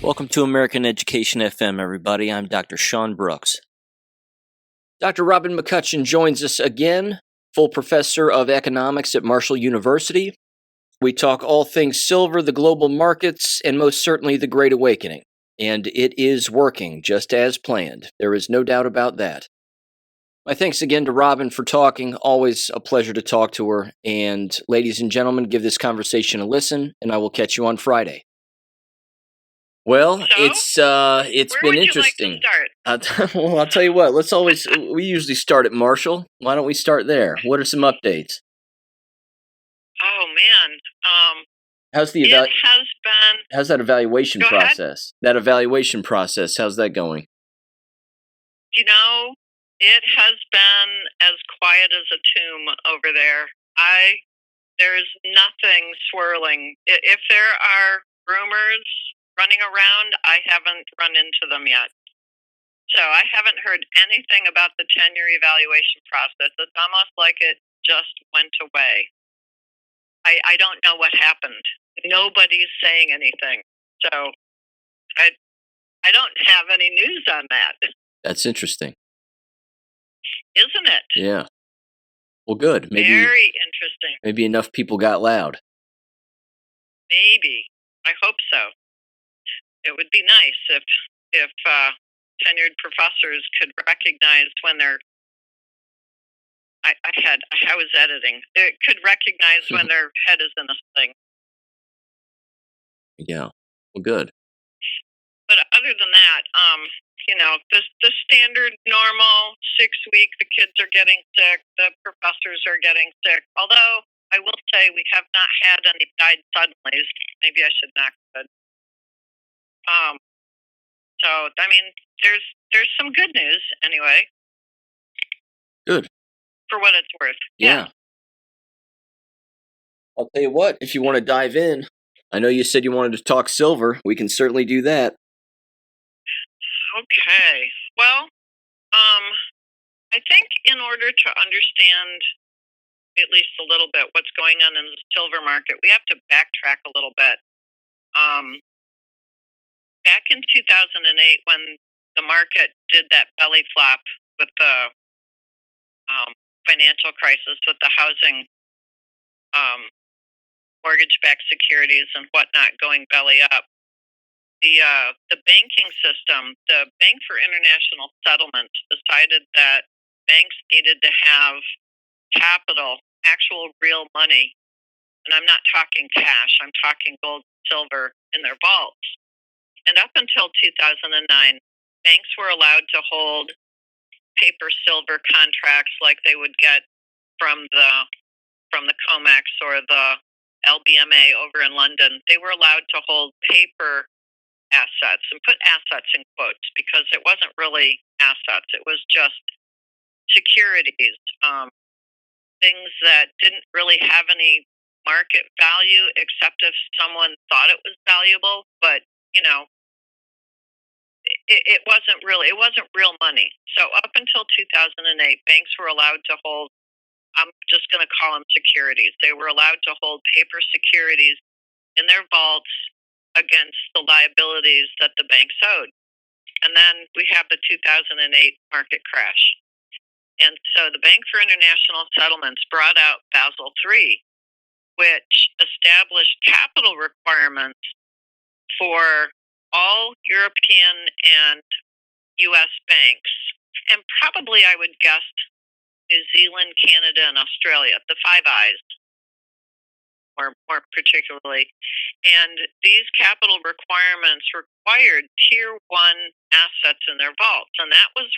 Welcome to American Education FM, everybody. I'm Dr. Sean Brooks. Dr. Robin McCutcheon joins us again, full professor of economics at Marshall University. We talk all things silver, the global markets, and most certainly the Great Awakening. And it is working just as planned. There is no doubt about that. My thanks again to Robin for talking. Always a pleasure to talk to her. And ladies and gentlemen, give this conversation a listen, and I will catch you on Friday. Well, it's been interesting. Where would you like to start? Well, I'll tell you what. We usually start at Marshall. Why don't we start there? What are some updates? Oh man, How's the it has been. How's that evaluation Go ahead. process? That evaluation process. How's that going? You know, it has been as quiet as a tomb over there. There's nothing swirling. If there are rumors running around, I haven't run into them yet. So I haven't heard anything about the tenure evaluation process. It's almost like it just went away. I don't know what happened. Nobody's saying anything. So I don't have any news on that. That's interesting. Isn't it? Yeah. Well, good. Maybe very interesting. Maybe enough people got loud. Maybe. I hope so. It would be nice if tenured professors could recognize when they're. I was editing. It could recognize when their head is in a sling. Yeah. Well, good. But other than that, the standard normal 6 week, the kids are getting sick, the professors are getting sick. Although I will say we have not had any died suddenly. Maybe I should knock wood. So I mean, there's some good news anyway. Good. For what it's worth. Yeah. I'll tell you what, if you want to dive in, I know you said you wanted to talk silver. We can certainly do that. Okay. Well, I think in order to understand at least a little bit what's going on in the silver market, we have to backtrack a little bit. Back in 2008, when the market did that belly flop with the financial crisis, with the housing mortgage-backed securities and whatnot going belly up, the banking system, the Bank for International Settlements, decided that banks needed to have capital, actual real money, and I'm not talking cash, I'm talking gold and silver in their vaults. And up until 2009, banks were allowed to hold paper silver contracts like they would get from the COMEX or the LBMA over in London. They were allowed to hold paper assets, and put assets in quotes because it wasn't really assets. It was just securities, things that didn't really have any market value except if someone thought it was valuable, but it wasn't real money. So up until 2008, banks were allowed to hold, I'm just going to call them securities. They were allowed to hold paper securities in their vaults against the liabilities that the banks owed. And then we have the 2008 market crash. And so the Bank for International Settlements brought out Basel III, which established capital requirements for all European and U.S. banks, and probably I would guess New Zealand, Canada, and Australia, the Five Eyes, more particularly. And these capital requirements required Tier 1 assets in their vaults. And that was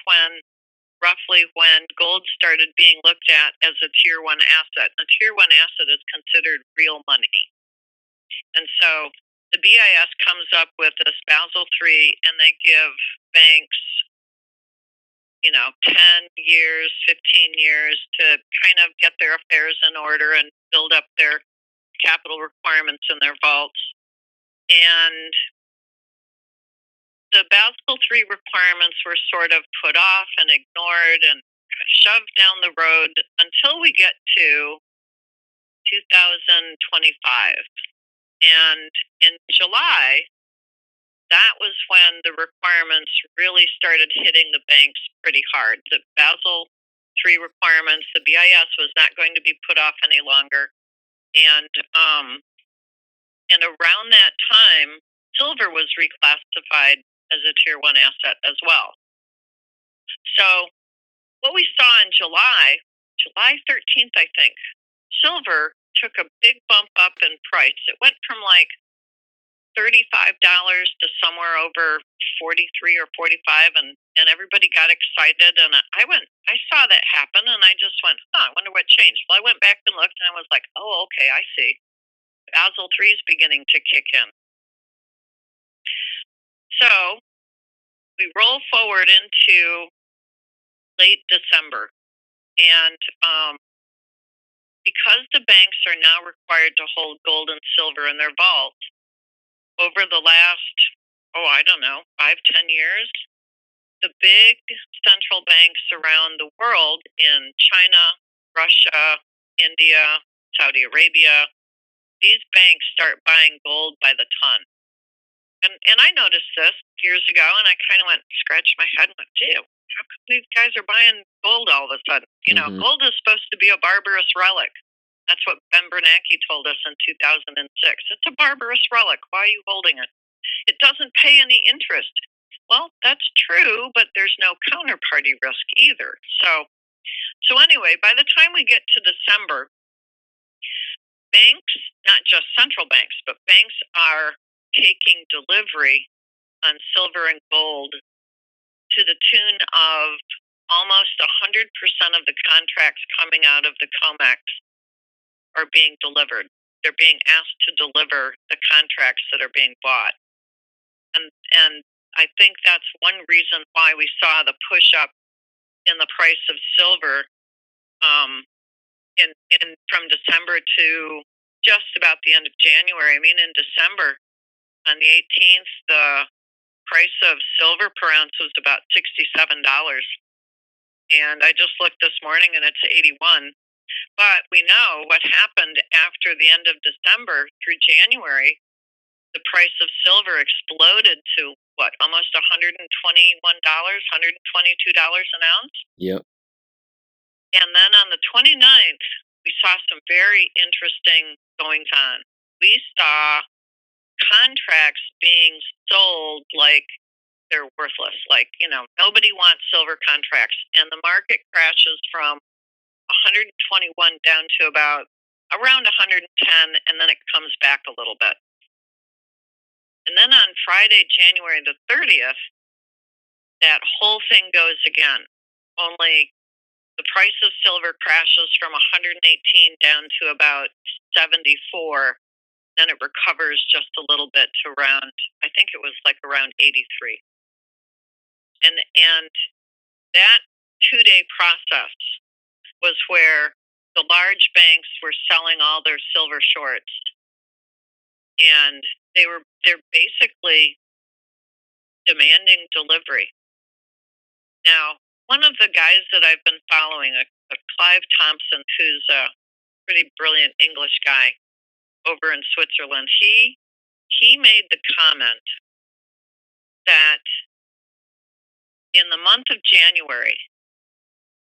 roughly when gold started being looked at as a Tier 1 asset. A Tier 1 asset is considered real money. And so the BIS comes up with this Basel III, and they give banks 10 years, 15 years to kind of get their affairs in order and build up their capital requirements in their vaults. And the Basel III requirements were sort of put off and ignored and shoved down the road until we get to 2025. And in July, that was when the requirements really started hitting the banks pretty hard. The Basel III requirements, the BIS was not going to be put off any longer. And around that time, silver was reclassified as a Tier 1 asset as well. So what we saw in July 13th, I think, silver took a big bump up in price. It went from like $35 to somewhere over 43 or 45, and everybody got excited, and I saw that happen, and I just went, I wonder what changed. Well, I went back and looked, and I was like, oh, okay, I see. Basel III is beginning to kick in. So we roll forward into late December, and because the banks are now required to hold gold and silver in their vaults, over the last, 5-10 years, the big central banks around the world in China, Russia, India, Saudi Arabia, these banks start buying gold by the ton. And I noticed this years ago, and I kind of scratched my head and went, gee, how come these guys are buying gold all of a sudden? Gold is supposed to be a barbarous relic. That's what Ben Bernanke told us in 2006. It's a barbarous relic. Why are you holding it? It doesn't pay any interest. Well, that's true, but there's no counterparty risk either. So anyway, by the time we get to December, banks, not just central banks, but banks are taking delivery on silver and gold to the tune of almost 100% of the contracts coming out of the COMEX are being delivered. They're being asked to deliver the contracts that are being bought. And I think that's one reason why we saw the push up in the price of silver from December to just about the end of January. I mean, in December, on the 18th, the price of silver per ounce was about $67. And I just looked this morning, and it's 81. But we know what happened after the end of December through January. The price of silver exploded to almost $121, $122 an ounce? Yep. And then on the 29th, we saw some very interesting goings on. We saw contracts being sold like they're worthless. Nobody wants silver contracts. And the market crashes from 121 down to around 110, and then it comes back a little bit. And then on Friday, January the 30th, that whole thing goes again. Only the price of silver crashes from 118 down to about 74. Then it recovers just a little bit to around, I think it was around 83. And that 2-day process was where the large banks were selling all their silver shorts. And they're basically demanding delivery. Now, one of the guys that I've been following, a Clive Thompson, who's a pretty brilliant English guy over in Switzerland, he made the comment that in the month of January,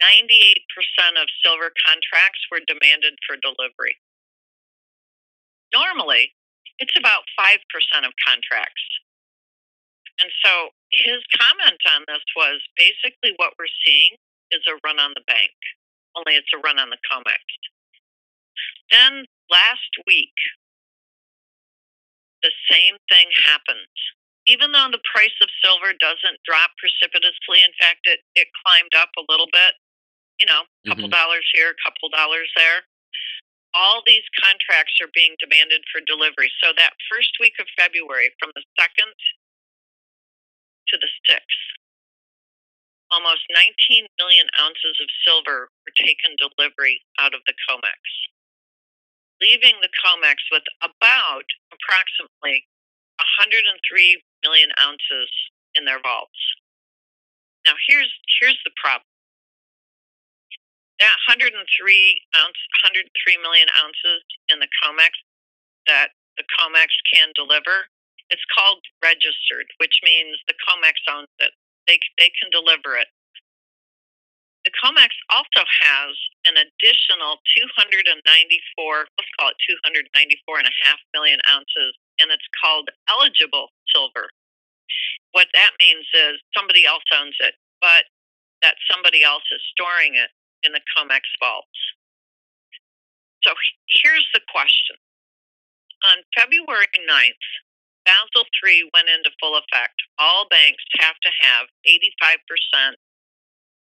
98% of silver contracts were demanded for delivery. Normally, it's about 5% of contracts. And so his comment on this was basically what we're seeing is a run on the bank, only it's a run on the COMEX. Then last week, the same thing happens. Even though the price of silver doesn't drop precipitously, in fact, it climbed up a little bit, a couple dollars here, a couple dollars there. All these contracts are being demanded for delivery. So that first week of February, from the 2nd to the 6th, almost 19 million ounces of silver were taken delivery out of the COMEX, leaving the COMEX with about approximately 103 million ounces in their vaults. Now, here's the problem. That 103 million ounces in the COMEX that the COMEX can deliver It's called registered, which means the COMEX owns it. They can deliver it. The COMEX also has an additional 294, let's call it 294.5 million ounces, and it's called eligible silver. What that means is somebody else owns it, but that somebody else is storing it in the COMEX vaults. So here's the question. On February 9th, Basel III went into full effect. All banks have to have 85%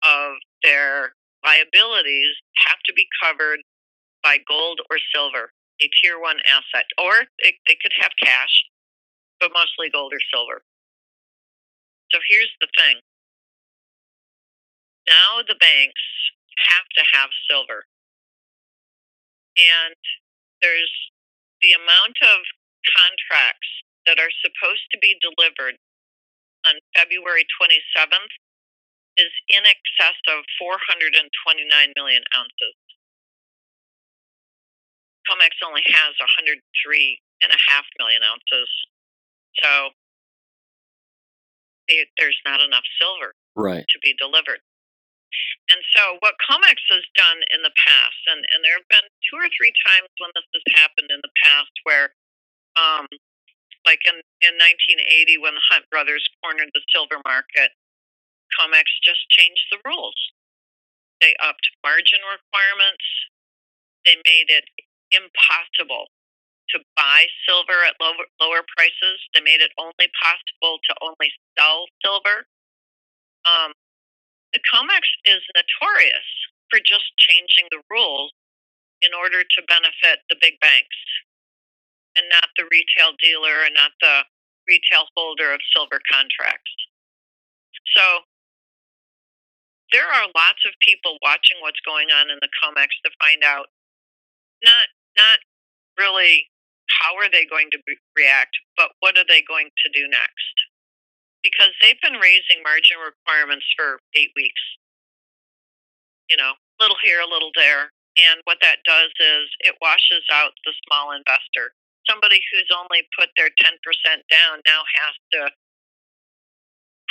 of their liabilities have to be covered by gold or silver, a tier 1 asset. Or they could have cash, but mostly gold or silver. So here's the thing. Now the banks have to have silver. And there's the amount of contracts that are supposed to be delivered on February 27th is in excess of 429 million ounces. COMEX only has 103.5 million ounces. So there's not enough silver to be delivered. And so what COMEX has done in the past, and there have been 2 or 3 times when this has happened in the past where, like in 1980 when the Hunt brothers cornered the silver market, COMEX just changed the rules. They upped margin requirements. They made it impossible to buy silver at lower prices. They made it only possible to only sell silver. The COMEX is notorious for just changing the rules in order to benefit the big banks and not the retail dealer and not the retail holder of silver contracts. So there are lots of people watching what's going on in the COMEX to find out not really how are they going to react, but what are they going to do next? Because they've been raising margin requirements for 8 weeks. A little here, a little there. And what that does is it washes out the small investor. Somebody who's only put their 10% down now has to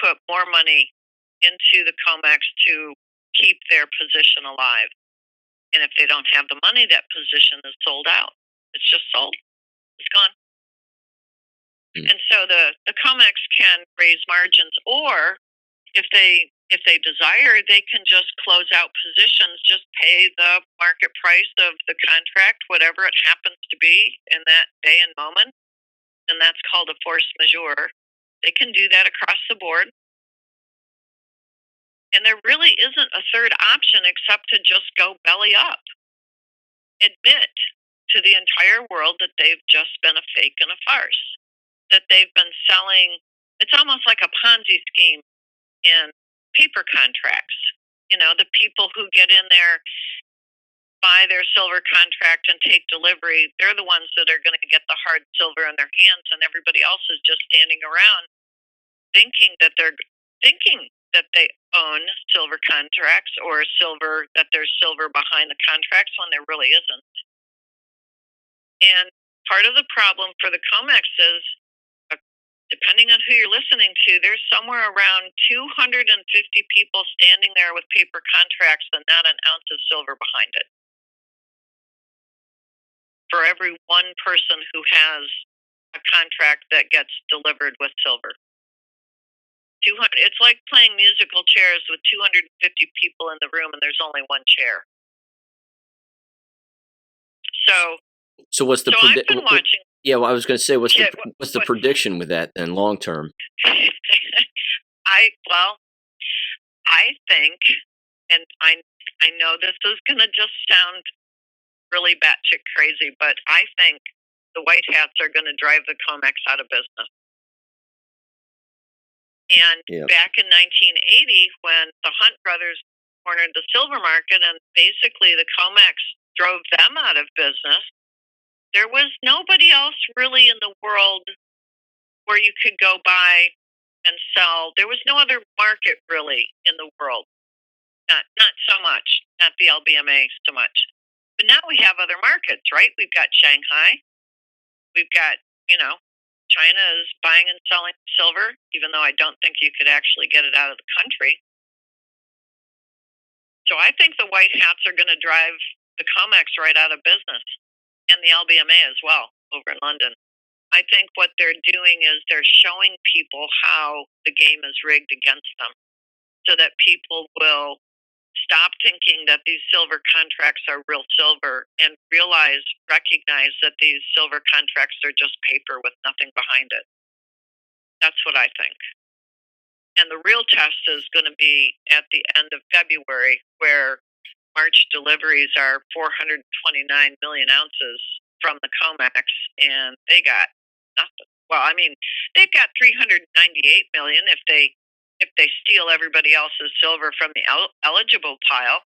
put more money into the COMEX to keep their position alive. And if they don't have the money, that position is sold out. It's just sold. It's gone. And so the COMEX can raise margins, or if they desire, they can just close out positions, just pay the market price of the contract, whatever it happens to be in that day and moment, and that's called a force majeure. They can do that across the board. And there really isn't a third option except to just go belly up. Admit to the entire world that they've just been a fake and a farce. That they've been selling, it's almost like a Ponzi scheme in paper contracts. The people who get in there, buy their silver contract and take delivery, they're the ones that are going to get the hard silver in their hands, and everybody else is just standing around thinking that they own silver contracts or that there's silver behind the contracts when there really isn't. And part of the problem for the COMEX is, depending on who you're listening to, there's somewhere around 250 people standing there with paper contracts and not an ounce of silver behind it. For every one person who has a contract that gets delivered with silver. 200. It's like playing musical chairs with 250 people in the room and there's only one chair. So what's the I've been watching. Yeah, well, I was going to say, what's the prediction with that then, long term? I think, and I know this is going to just sound really batshit crazy, but I think the white hats are going to drive the COMEX out of business. And back in 1980, when the Hunt brothers cornered the silver market and basically the COMEX drove them out of business, there was nobody else really in the world where you could go buy and sell. There was no other market really in the world. Not so much. Not the LBMA so much. But now we have other markets, right? We've got Shanghai. We've got, China is buying and selling silver, even though I don't think you could actually get it out of the country. So I think the white hats are going to drive the COMEX right out of business, and the LBMA as well over in London. I think what they're doing is they're showing people how the game is rigged against them so that people will stop thinking that these silver contracts are real silver and recognize that these silver contracts are just paper with nothing behind it. That's what I think. And the real test is going to be at the end of February, where March deliveries are 429 million ounces from the COMEX, and they got nothing. Well, I mean, they've got 398 million if they steal everybody else's silver from the eligible pile,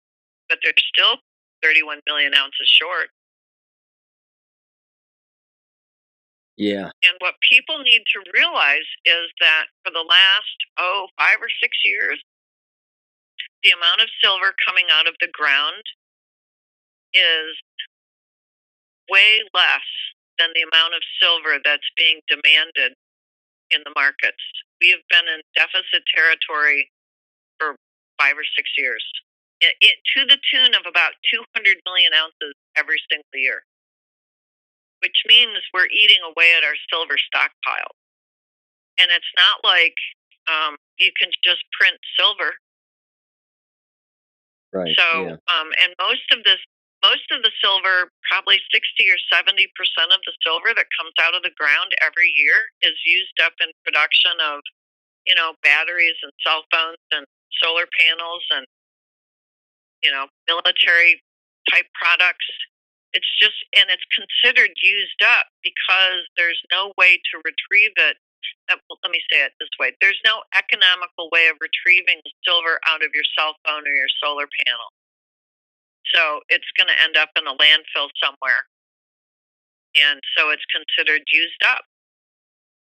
but they're still 31 million ounces short. Yeah. And what people need to realize is that for the last 5 or 6 years, the amount of silver coming out of the ground is way less than the amount of silver that's being demanded in the markets. We have been in deficit territory for 5 or 6 years, to the tune of about 200 million ounces every single year, which means we're eating away at our silver stockpile. And it's not like you can just print silver. Right. So, yeah. And most of the silver, probably 60 or 70% of the silver that comes out of the ground every year is used up in production of, batteries and cell phones and solar panels and, military type products. It's considered used up because there's no way to retrieve it. Let me say it this way. There's no economical way of retrieving the silver out of your cell phone or your solar panel. So it's going to end up in a landfill somewhere. And so it's considered used up.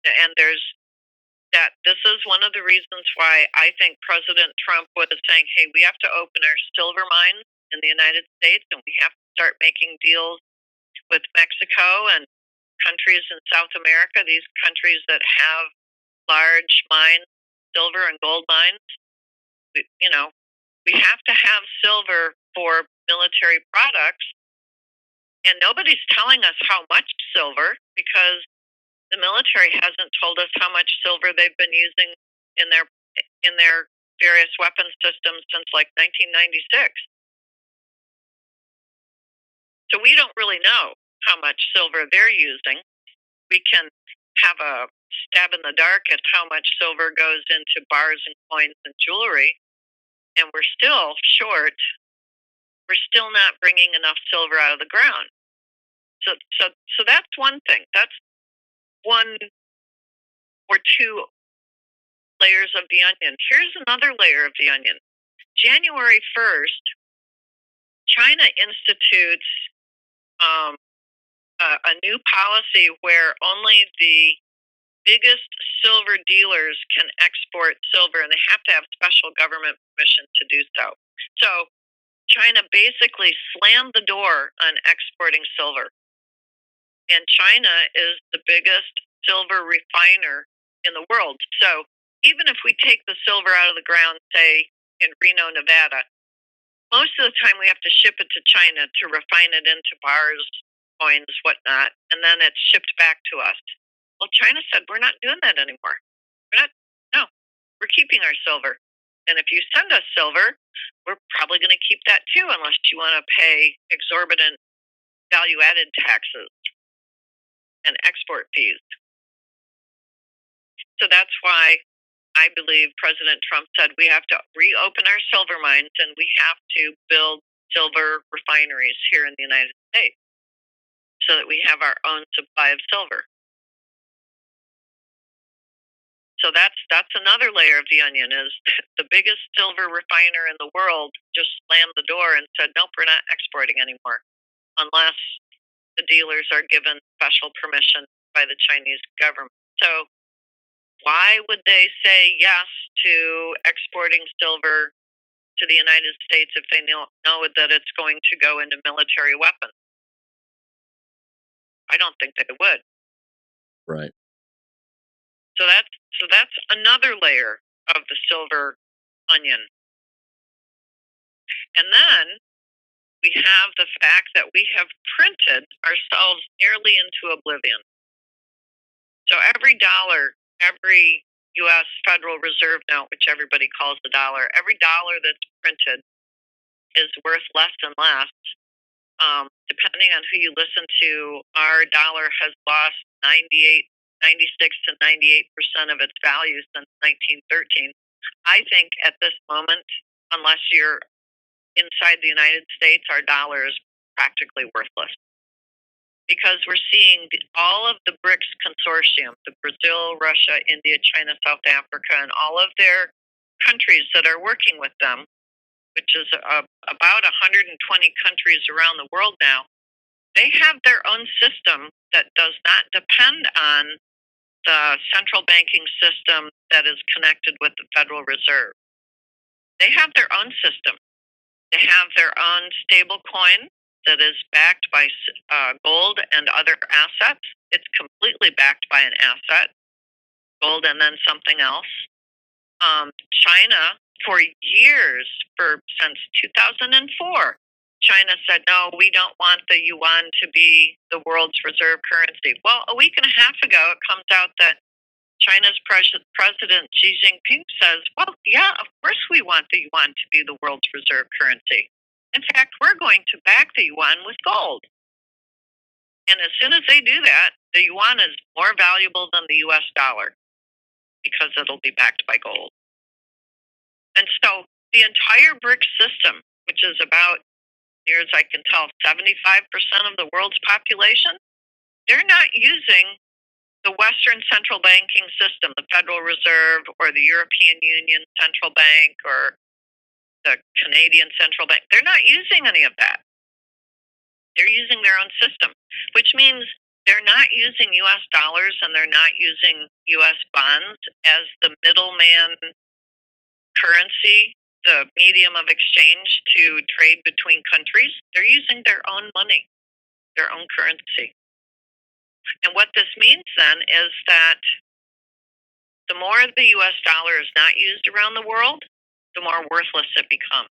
And this is one of the reasons why I think President Trump was saying, hey, we have to open our silver mines in the United States, and we have to start making deals with Mexico and countries in South America, these countries that have large mines, silver and gold mines. We have to have silver for military products, and nobody's telling us how much silver, because the military hasn't told us how much silver they've been using in their various weapons systems since like 1996. So we don't really know how much silver they're using. We can have a stab in the dark at how much silver goes into bars and coins and jewelry, and we're still short. We're still not bringing enough silver out of the ground. So that's one thing. That's one or two layers of the onion. Here's another layer of the onion. January 1st, China institutes a new policy where only the biggest silver dealers can export silver, and they have to have special government permission to do so. So China basically slammed the door on exporting silver. And China is the biggest silver refiner in the world. So even if we take the silver out of the ground, say in Reno, Nevada, most of the time we have to ship it to China to refine it into bars, coins, whatnot, and then it's shipped back to us. Well, China said, we're not doing that anymore. We're keeping our silver. And if you send us silver, we're probably going to keep that too, unless you want to pay exorbitant value-added taxes and export fees. So that's why I believe President Trump said we have to reopen our silver mines and we have to build silver refineries here in the United States so that we have our own supply of silver. So that's another layer of the onion, is the biggest silver refiner in the world just slammed the door and said, nope, we're not exporting anymore unless the dealers are given special permission by the Chinese government. So why would they say yes to exporting silver to the United States if they know that it's going to go into military weapons? I don't think they would. Right. So that's another layer of the silver onion. And then we have the fact that we have printed ourselves nearly into oblivion. So every dollar, every U.S. Federal Reserve note, which everybody calls the dollar, every dollar that's printed is worth less and less. Depending on who you listen to, our dollar has lost 96 to 98% of its value since 1913. I think at this moment, unless you're inside the United States, our dollar is practically worthless. Because we're seeing all of the BRICS consortium, the Brazil, Russia, India, China, South Africa, and all of their countries that are working with them, which is about 120 countries around the world now, they have their own system that does not depend on the central banking system that is connected with the Federal Reserve. They have their own system. They have their own stable coin that is backed by gold and other assets. It's completely backed by an asset, gold and then something else. China, for years, since 2004, China said, no, we don't want the yuan to be the world's reserve currency. Well, a week and a half ago, it comes out that China's President Xi Jinping says, well, yeah, of course we want the yuan to be the world's reserve currency. In fact, we're going to back the yuan with gold. And as soon as they do that, the yuan is more valuable than the U.S. dollar because it'll be backed by gold. And so the entire BRICS system, which is about, near as I can tell, 75% of the world's population, they're not using the Western central banking system, the Federal Reserve or the European Union Central Bank or the Canadian Central Bank. They're not using any of that. They're using their own system, which means they're not using U.S. dollars and they're not using U.S. bonds as the middleman currency, the medium of exchange to trade between countries. They're using their own money, their own currency. And what this means then is that the more the U.S. dollar is not used around the world, the more worthless it becomes.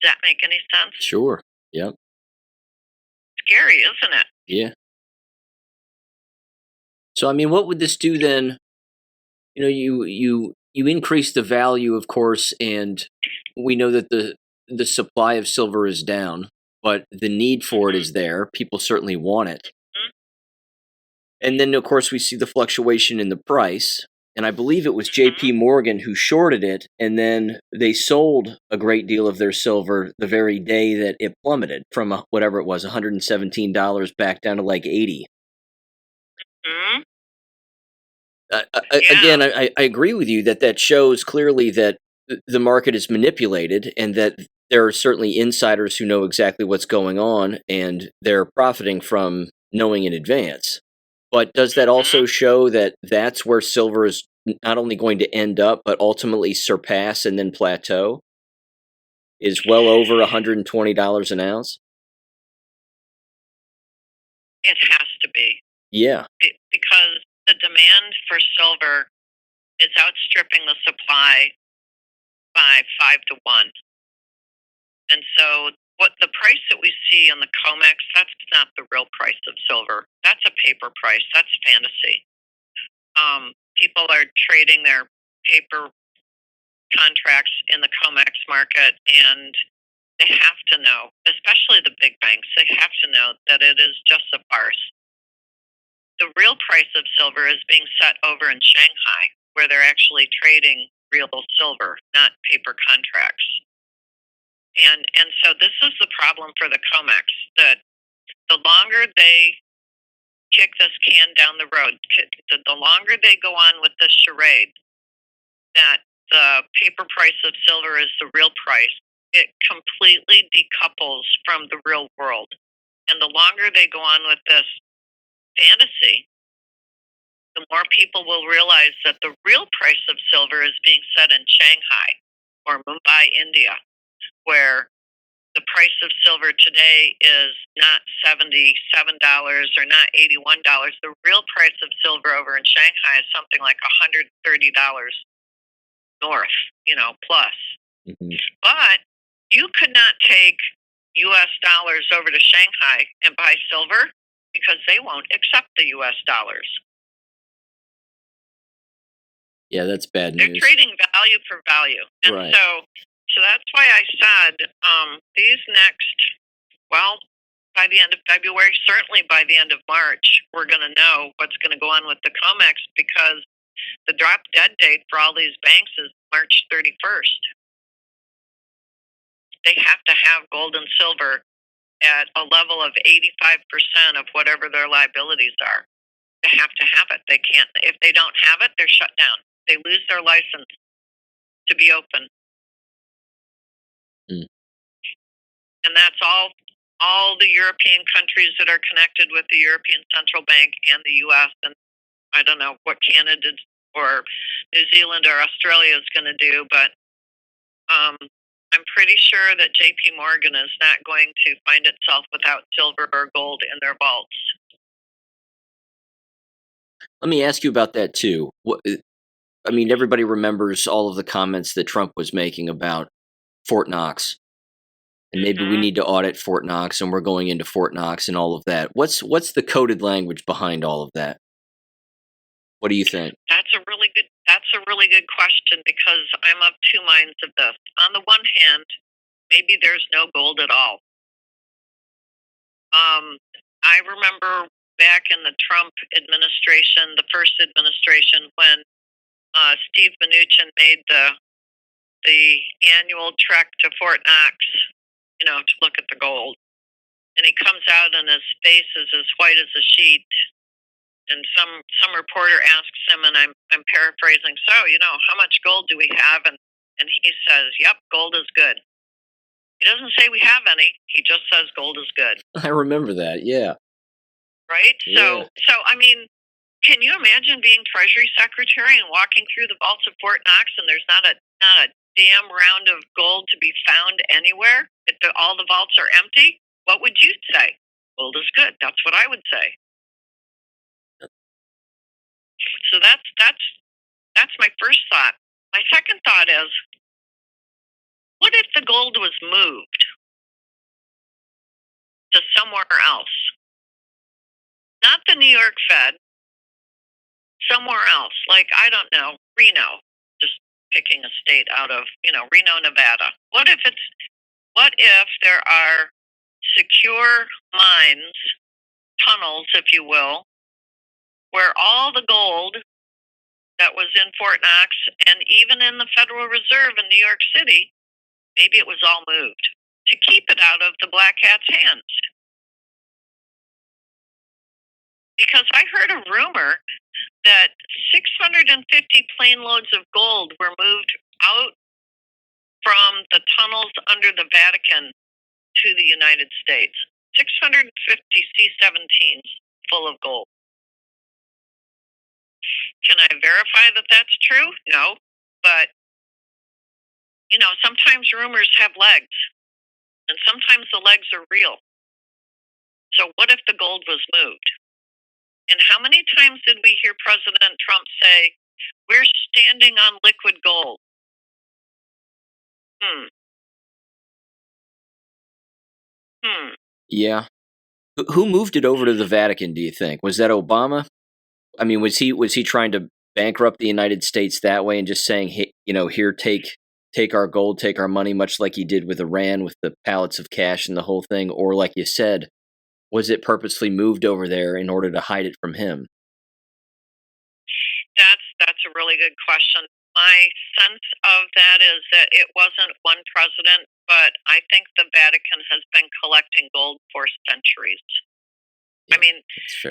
Does that make any sense? Sure. Yep. Scary, isn't it? Yeah. So, I mean, what would this do then? You know, you increase the value, of course, and we know that the supply of silver is down, but the need for it is there. People certainly want it. And then, of course, we see the fluctuation in the price. And I believe it was J.P. Morgan who shorted it, and then they sold a great deal of their silver the very day that it plummeted from whatever it was, $117 back down to like $80. Mm-hmm. Again, I agree with you that shows clearly that the market is manipulated and that there are certainly insiders who know exactly what's going on and they're profiting from knowing in advance. But does that also show that that's where silver is not only going to end up, but ultimately surpass and then plateau? Is well over $120 an ounce? It has to be. Yeah. Because the demand for silver is outstripping the supply by 5 to 1. And so what the price that we see on the COMEX, that's not the real price of silver. That's a paper price. That's fantasy. People are trading their paper contracts in the COMEX market, and they have to know, especially the big banks, they have to know that it is just a farce. The real price of silver is being set over in Shanghai, where they're actually trading real silver, not paper contracts. And so this is the problem for the COMEX, that the longer they kick this can down the road, the longer they go on with this charade, that the paper price of silver is the real price, it completely decouples from the real world. And the longer they go on with this fantasy, the more people will realize that the real price of silver is being set in Shanghai or Mumbai, India, where the price of silver today is not $77 or not $81. The real price of silver over in Shanghai is something like $130 north, plus. Mm-hmm. But you could not take U.S. dollars over to Shanghai and buy silver because they won't accept the U.S. dollars. Yeah, that's bad They're news. trading value for value. And right. so that's why I said these next, by the end of February, certainly by the end of March, we're going to know what's going to go on with the COMEX because the drop dead date for all these banks is March 31st. They have to have gold and silver at a level of 85% of whatever their liabilities are. They have to have it. They can't. If they don't have it, they're shut down. They lose their license to be open. Mm. And that's all the European countries that are connected with the European Central Bank and the U.S. And I don't know what Canada or New Zealand or Australia is going to do, but I'm pretty sure that J.P. Morgan is not going to find itself without silver or gold in their vaults. Let me ask you about that too. Everybody remembers all of the comments that Trump was making about Fort Knox. And maybe we need to audit Fort Knox, and we're going into Fort Knox and all of that. What's the coded language behind all of that? What do you think? That's a really good question because I'm of two minds of this. On the one hand, maybe there's no gold at all. I remember back in the Trump administration, the first administration, when Steve Mnuchin made the annual trek to Fort Knox, to look at the gold. And he comes out and his face is as white as a sheet. And some reporter asks him, and I'm paraphrasing, so, how much gold do we have? And he says, yep, gold is good. He doesn't say we have any. He just says gold is good. I remember that, yeah. Right? Yeah. So can you imagine being Treasury Secretary and walking through the vaults of Fort Knox and there's not a damn round of gold to be found anywhere? All the vaults are empty? What would you say? Gold is good. That's what I would say. So that's my first thought. My second thought is, what if the gold was moved to somewhere else? Not the New York Fed, somewhere else. Like, I don't know, Reno, just picking a state out of, Reno, Nevada. What if there are secure mines, tunnels, if you will, where all the gold that was in Fort Knox and even in the Federal Reserve in New York City, maybe it was all moved to keep it out of the black hat's hands. Because I heard a rumor that 650 plane loads of gold were moved out from the tunnels under the Vatican to the United States. 650 C-17s full of gold. Can I verify that that's true? No. But, sometimes rumors have legs. And sometimes the legs are real. So what if the gold was moved? And how many times did we hear President Trump say, we're standing on liquid gold? Yeah. Who moved it over to the Vatican, do you think? Was that Obama? I mean, was he trying to bankrupt the United States that way and just saying, hey, here, take our gold, take our money, much like he did with Iran with the pallets of cash and the whole thing? Or like you said, was it purposely moved over there in order to hide it from him? That's a really good question. My sense of that is that it wasn't one president, but I think the Vatican has been collecting gold for centuries. Yeah, I mean,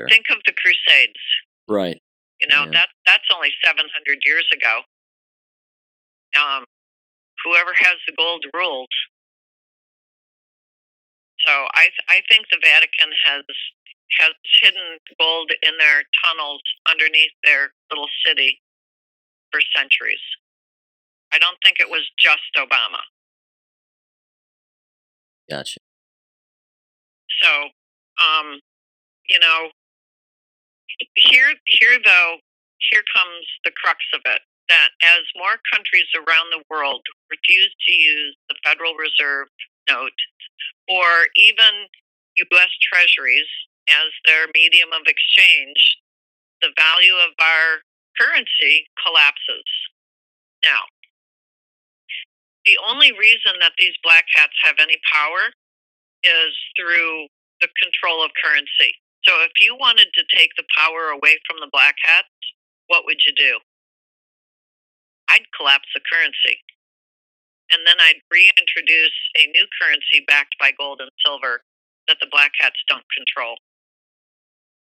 think of the Crusades. Right. That's only 700 years ago. Whoever has the gold rules. So I think the Vatican has hidden gold in their tunnels underneath their little city for centuries. I don't think it was just Obama. Gotcha. So, you know, here comes the crux of it. That as more countries around the world refuse to use the Federal Reserve note or even U.S. Treasuries as their medium of exchange, the value of our currency collapses. Now, the only reason that these black hats have any power is through the control of currency. So if you wanted to take the power away from the black hats, what would you do? I'd collapse the currency. And then I'd reintroduce a new currency backed by gold and silver that the black hats don't control.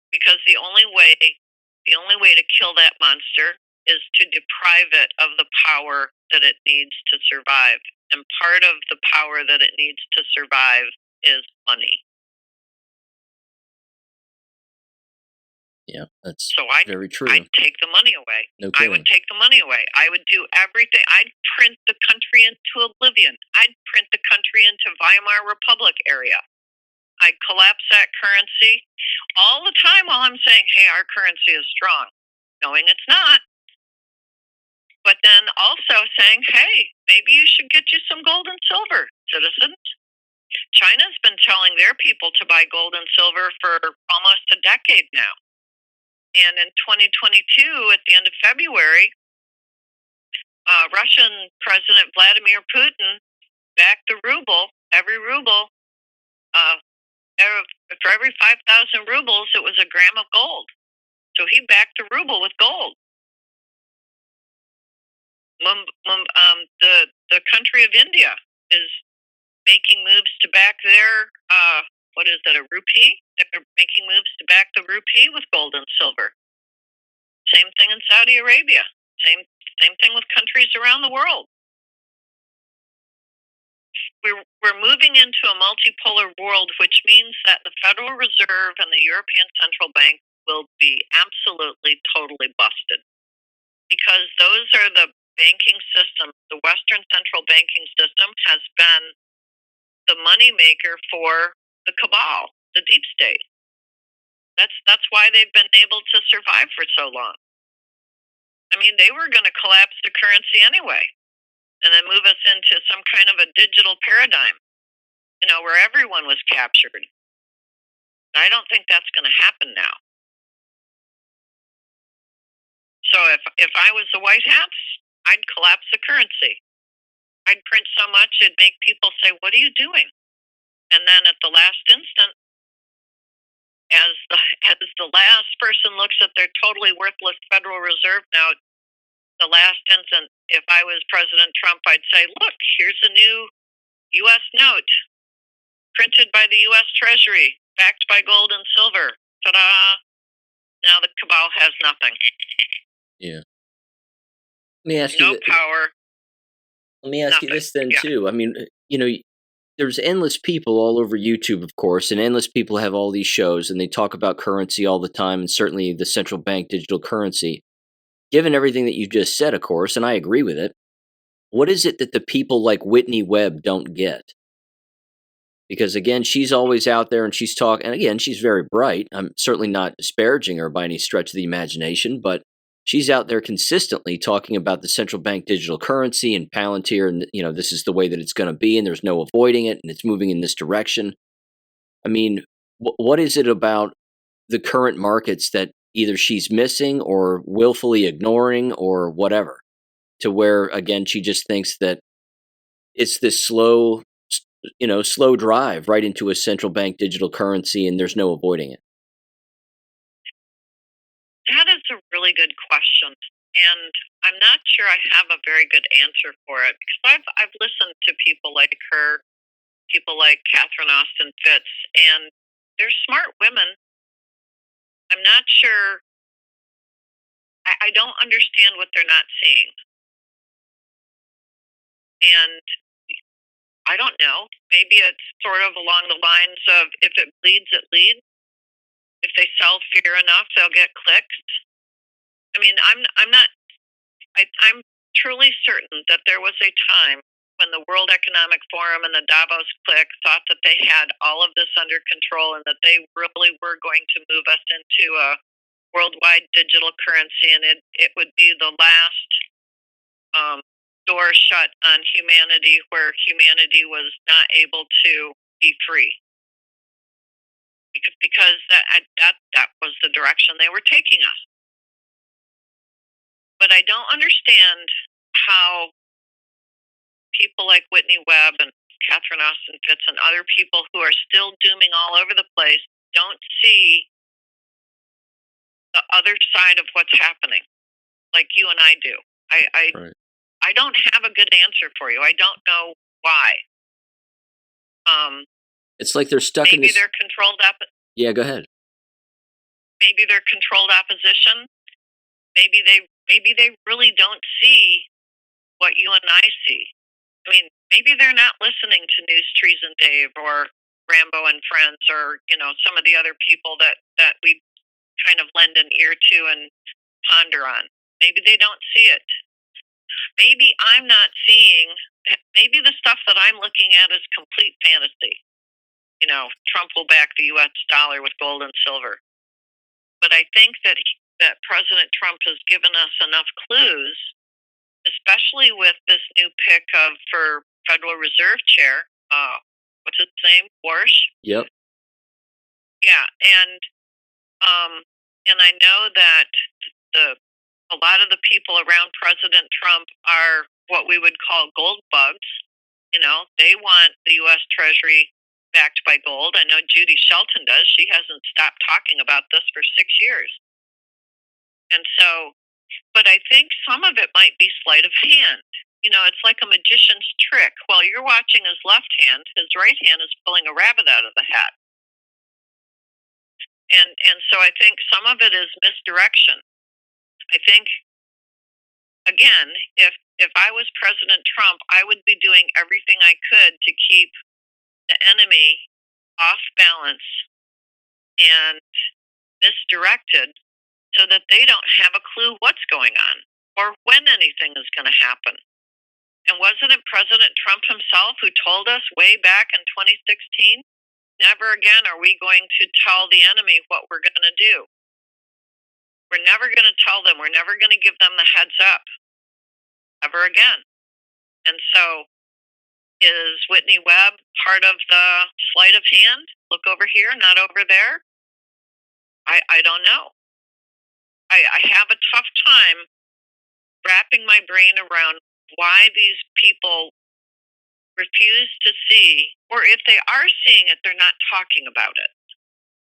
Because the only way to kill that monster is to deprive it of the power that it needs to survive. And part of the power that it needs to survive is money. Yeah, that's very true. I'd take the money away. No kidding. I would take the money away. I would do everything. I'd print the country into oblivion. I'd print the country into Weimar Republic area. I'd collapse that currency all the time while I'm saying, hey, our currency is strong, knowing it's not. But then also saying, hey, maybe you should get you some gold and silver, citizens. China's been telling their people to buy gold and silver for almost a decade now. And in 2022, at the end of February, Russian President Vladimir Putin backed the ruble. Every ruble, for every 5,000 rubles, it was a gram of gold. So he backed the ruble with gold. The country of India is making moves to back their, a rupee? They're making moves to back the rupee with gold and silver. Same thing in Saudi Arabia. Same thing with countries around the world. We're moving into a multipolar world, which means that the Federal Reserve and the European Central Bank will be absolutely, totally busted. Because those are the banking systems. The Western central banking system has been the moneymaker for the cabal, the deep state. That's why they've been able to survive for so long. I mean, they were going to collapse the currency anyway and then move us into some kind of a digital paradigm, where everyone was captured. I don't think that's going to happen now. So if I was the White Hats, I'd collapse the currency. I'd print so much it'd make people say, what are you doing? And then at the last instant, as the last person looks at their totally worthless Federal Reserve note, the last instant, if I was President Trump, I'd say, look, here's a new U.S. note printed by the U.S. Treasury, backed by gold and silver. Ta-da! Now the cabal has nothing. Yeah. Let me ask you power. Let me ask you this then, too. I mean, there's endless people all over YouTube, of course, and endless people have all these shows, and they talk about currency all the time, and certainly the central bank digital currency. Given everything that you just said, of course, and I agree with it, what is it that the people like Whitney Webb don't get? Because, again, she's always out there and she's talking, and again, she's very bright. I'm certainly not disparaging her by any stretch of the imagination, but she's out there consistently talking about the central bank digital currency and Palantir, and, this is the way that it's going to be, and there's no avoiding it, and it's moving in this direction. I mean, what is it about the current markets that either she's missing or willfully ignoring or whatever, to where, again, she just thinks that it's this slow drive right into a central bank digital currency and there's no avoiding it? That is a really good question. And I'm not sure I have a very good answer for it, because I've listened to people like her, people like Catherine Austin Fitts, and they're smart women. I'm not sure. I don't understand what they're not seeing. And I don't know. Maybe it's sort of along the lines of, if it bleeds, it leads. If they sell fear enough, they'll get clicks. I mean, I'm truly certain that there was a time when the World Economic Forum and the Davos clique thought that they had all of this under control and that they really were going to move us into a worldwide digital currency, and it would be the last door shut on humanity, where humanity was not able to be free, because that was the direction they were taking us. But I don't understand how people like Whitney Webb and Catherine Austin Fitts and other people who are still dooming all over the place don't see the other side of what's happening, like you and I do. Right. I don't have a good answer for you. I don't know why. It's like they're stuck in this. Maybe they're controlled Yeah, go ahead. Maybe they're controlled opposition. Maybe they really don't see what you and I see. I mean, maybe they're not listening to News Trees and Dave or Rambo and Friends, or some of the other people that we kind of lend an ear to and ponder on. Maybe they don't see it. Maybe I'm not seeing. Maybe the stuff that I'm looking at is complete fantasy. Trump will back the U.S. dollar with gold and silver. But I think that President Trump has given us enough clues, especially with this new pick for Federal Reserve Chair. What's his name? Warsh? Yep. Yeah, and I know that a lot of the people around President Trump are what we would call gold bugs. They want the U.S. Treasury backed by gold. I know Judy Shelton does. She hasn't stopped talking about this for 6 years. And so, but I think some of it might be sleight of hand. It's like a magician's trick. While you're watching his left hand, his right hand is pulling a rabbit out of the hat. And so I think some of it is misdirection. I think, again, if I was President Trump, I would be doing everything I could to keep the enemy off balance and misdirected, so that they don't have a clue what's going on or when anything is going to happen. And wasn't it President Trump himself who told us way back in 2016, never again are we going to tell the enemy what we're going to do. We're never going to tell them. We're never going to give them the heads up ever again. And so, is Whitney Webb part of the sleight of hand? Look over here, not over there? I don't know. I have a tough time wrapping my brain around why these people refuse to see, or if they are seeing it, they're not talking about it.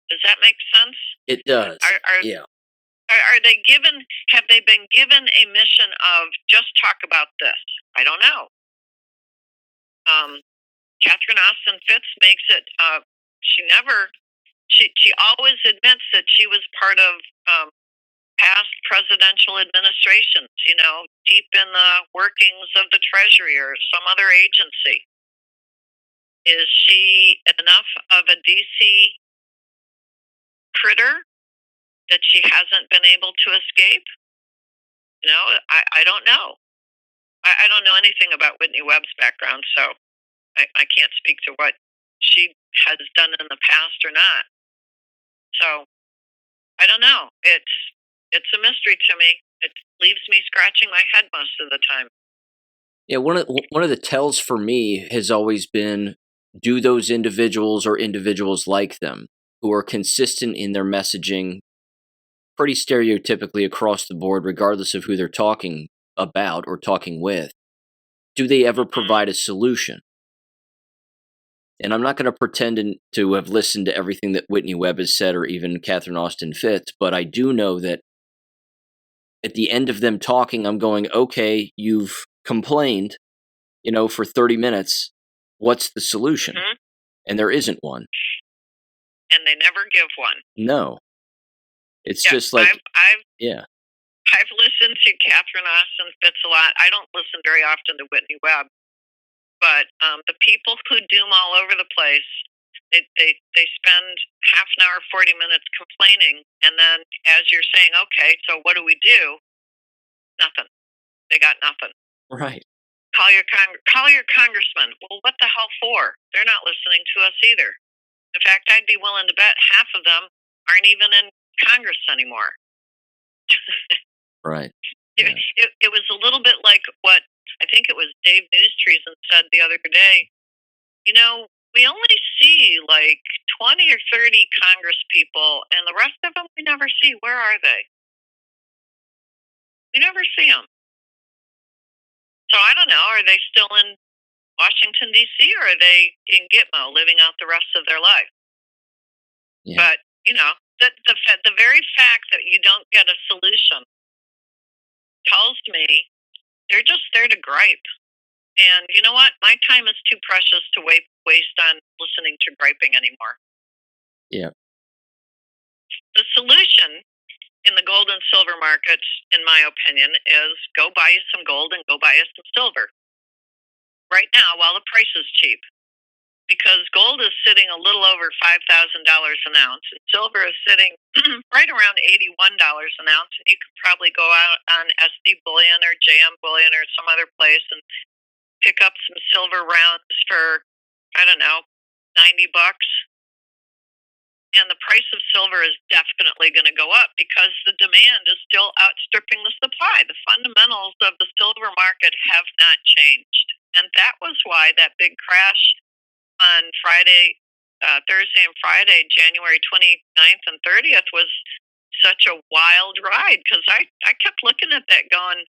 Does that make sense? It does. Yeah. Have they been given a mission of just talk about this? I don't know. Catherine Austin Fitts makes it, she always admits that she was part of past presidential administrations, deep in the workings of the Treasury or some other agency. Is she enough of a DC critter that she hasn't been able to escape? I don't know. I don't know anything about Whitney Webb's background, so I can't speak to what she has done in the past or not. So I don't know. It's a mystery to me. It leaves me scratching my head most of the time. Yeah, one of the tells for me has always been, do those individuals or individuals like them who are consistent in their messaging pretty stereotypically across the board, regardless of who they're talking about or talking with, do they ever provide a solution? And I'm not going to pretend to have listened to everything that Whitney Webb has said or even Catherine Austin Fitts, but I do know that at the end of them talking, I'm going, okay, you've complained, for 30 minutes. What's the solution? Mm-hmm. And there isn't one. And they never give one. No. It's just like, I've listened to Catherine Austin Fitts a lot. I don't listen very often to Whitney Webb. But the people who doom all over the place, they spend half an hour, 40 minutes complaining, and then as you're saying, okay, so what do we do? Nothing. They got nothing. Right. Call your congressman. Well, what the hell for? They're not listening to us either. In fact, I'd be willing to bet half of them aren't even in Congress anymore. Right. Yeah. It was a little bit like what I think it was Dave Newstreeson said the other day. You know, we only see like 20 or 30 Congress people, and the rest of them we never see. Where are they? We never see them. So I don't know. Are they still in Washington, D.C., or are they in Gitmo living out the rest of their life? Yeah. But, you know, the very fact that you don't get a solution tells me they're just there to gripe. And you know what? My time is too precious to waste on listening to griping anymore. Yeah. The solution in the gold and silver markets, in my opinion, is go buy you some gold and go buy you some silver right now while the price is cheap. Because gold is sitting a little over $5,000 an ounce, and silver is sitting right around $81 an ounce. And you could probably go out on SD Bullion or JM Bullion or some other place and pick up some silver rounds for, I don't know, $90. And the price of silver is definitely going to go up because the demand is still outstripping the supply. The fundamentals of the silver market have not changed. And that was why that big crash on Thursday and Friday, January 29th and 30th, was such a wild ride because I kept looking at that going,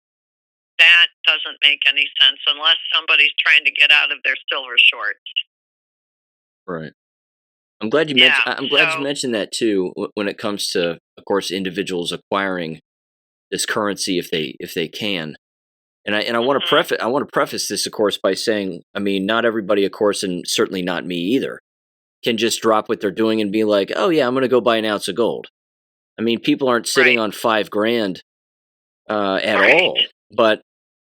that doesn't make any sense unless somebody's trying to get out of their silver shorts. Right. I'm glad you mentioned that too. When it comes to, of course, individuals acquiring this currency if they can, and I want to preface this, of course, by saying, I mean, not everybody, of course, and certainly not me either, can just drop what they're doing and be like, oh yeah, I'm going to go buy an ounce of gold. I mean, people aren't sitting on $5,000 at all, but.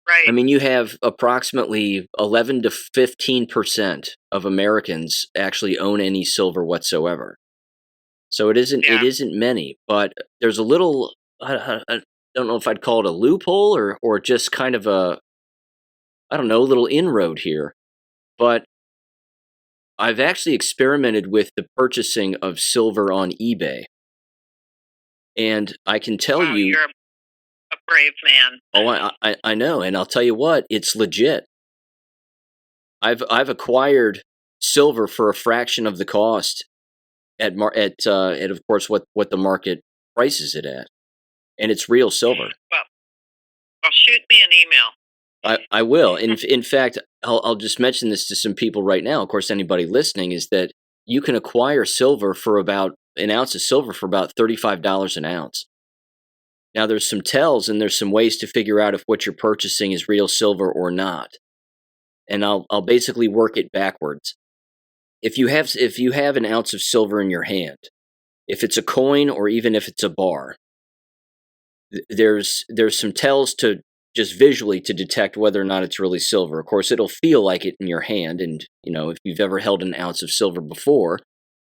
Right. I mean, you have approximately 11 to 15% of Americans actually own any silver whatsoever. So it isn't many, but there's a little, I don't know if I'd call it a loophole or just kind of a little inroad here. But I've actually experimented with the purchasing of silver on eBay. And I can tell you. You're a brave man. Oh, I know, and I'll tell you what, it's legit. I've acquired silver for a fraction of the cost at of course what the market prices it at, and it's real silver. Well, shoot me an email. I will. In fact, I'll just mention this to some people right now. Of course, anybody listening is that you can acquire silver for about an ounce of silver for about $35 an ounce. Now, there's some tells and there's some ways to figure out if what you're purchasing is real silver or not. And I'll basically work it backwards. If you have an ounce of silver in your hand, if it's a coin or even if it's a bar, there's some tells to just visually to detect whether or not it's really silver. Of course, it'll feel like it in your hand, and if you've ever held an ounce of silver before,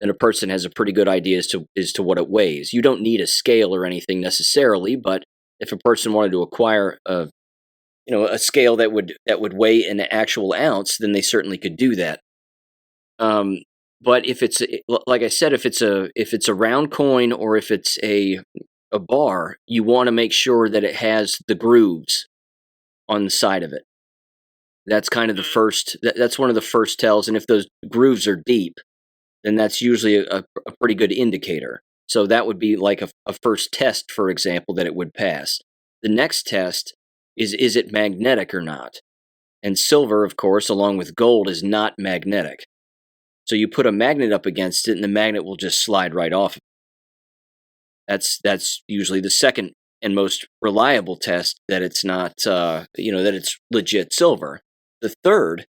then a person has a pretty good idea as to what it weighs. You don't need a scale or anything necessarily, but if a person wanted to acquire a scale that would weigh an actual ounce, then they certainly could do that. But if it's, like I said, if it's a round coin or if it's a bar, you want to make sure that it has the grooves on the side of it. That's kind of the first. That's one of the first tells, and if those grooves are deep, then that's usually a pretty good indicator. So that would be like a first test, for example, that it would pass. The next test is it magnetic or not? And silver, of course, along with gold, is not magnetic. So you put a magnet up against it, and the magnet will just slide right off. That's usually the second and most reliable test that it's not, that it's legit silver. The third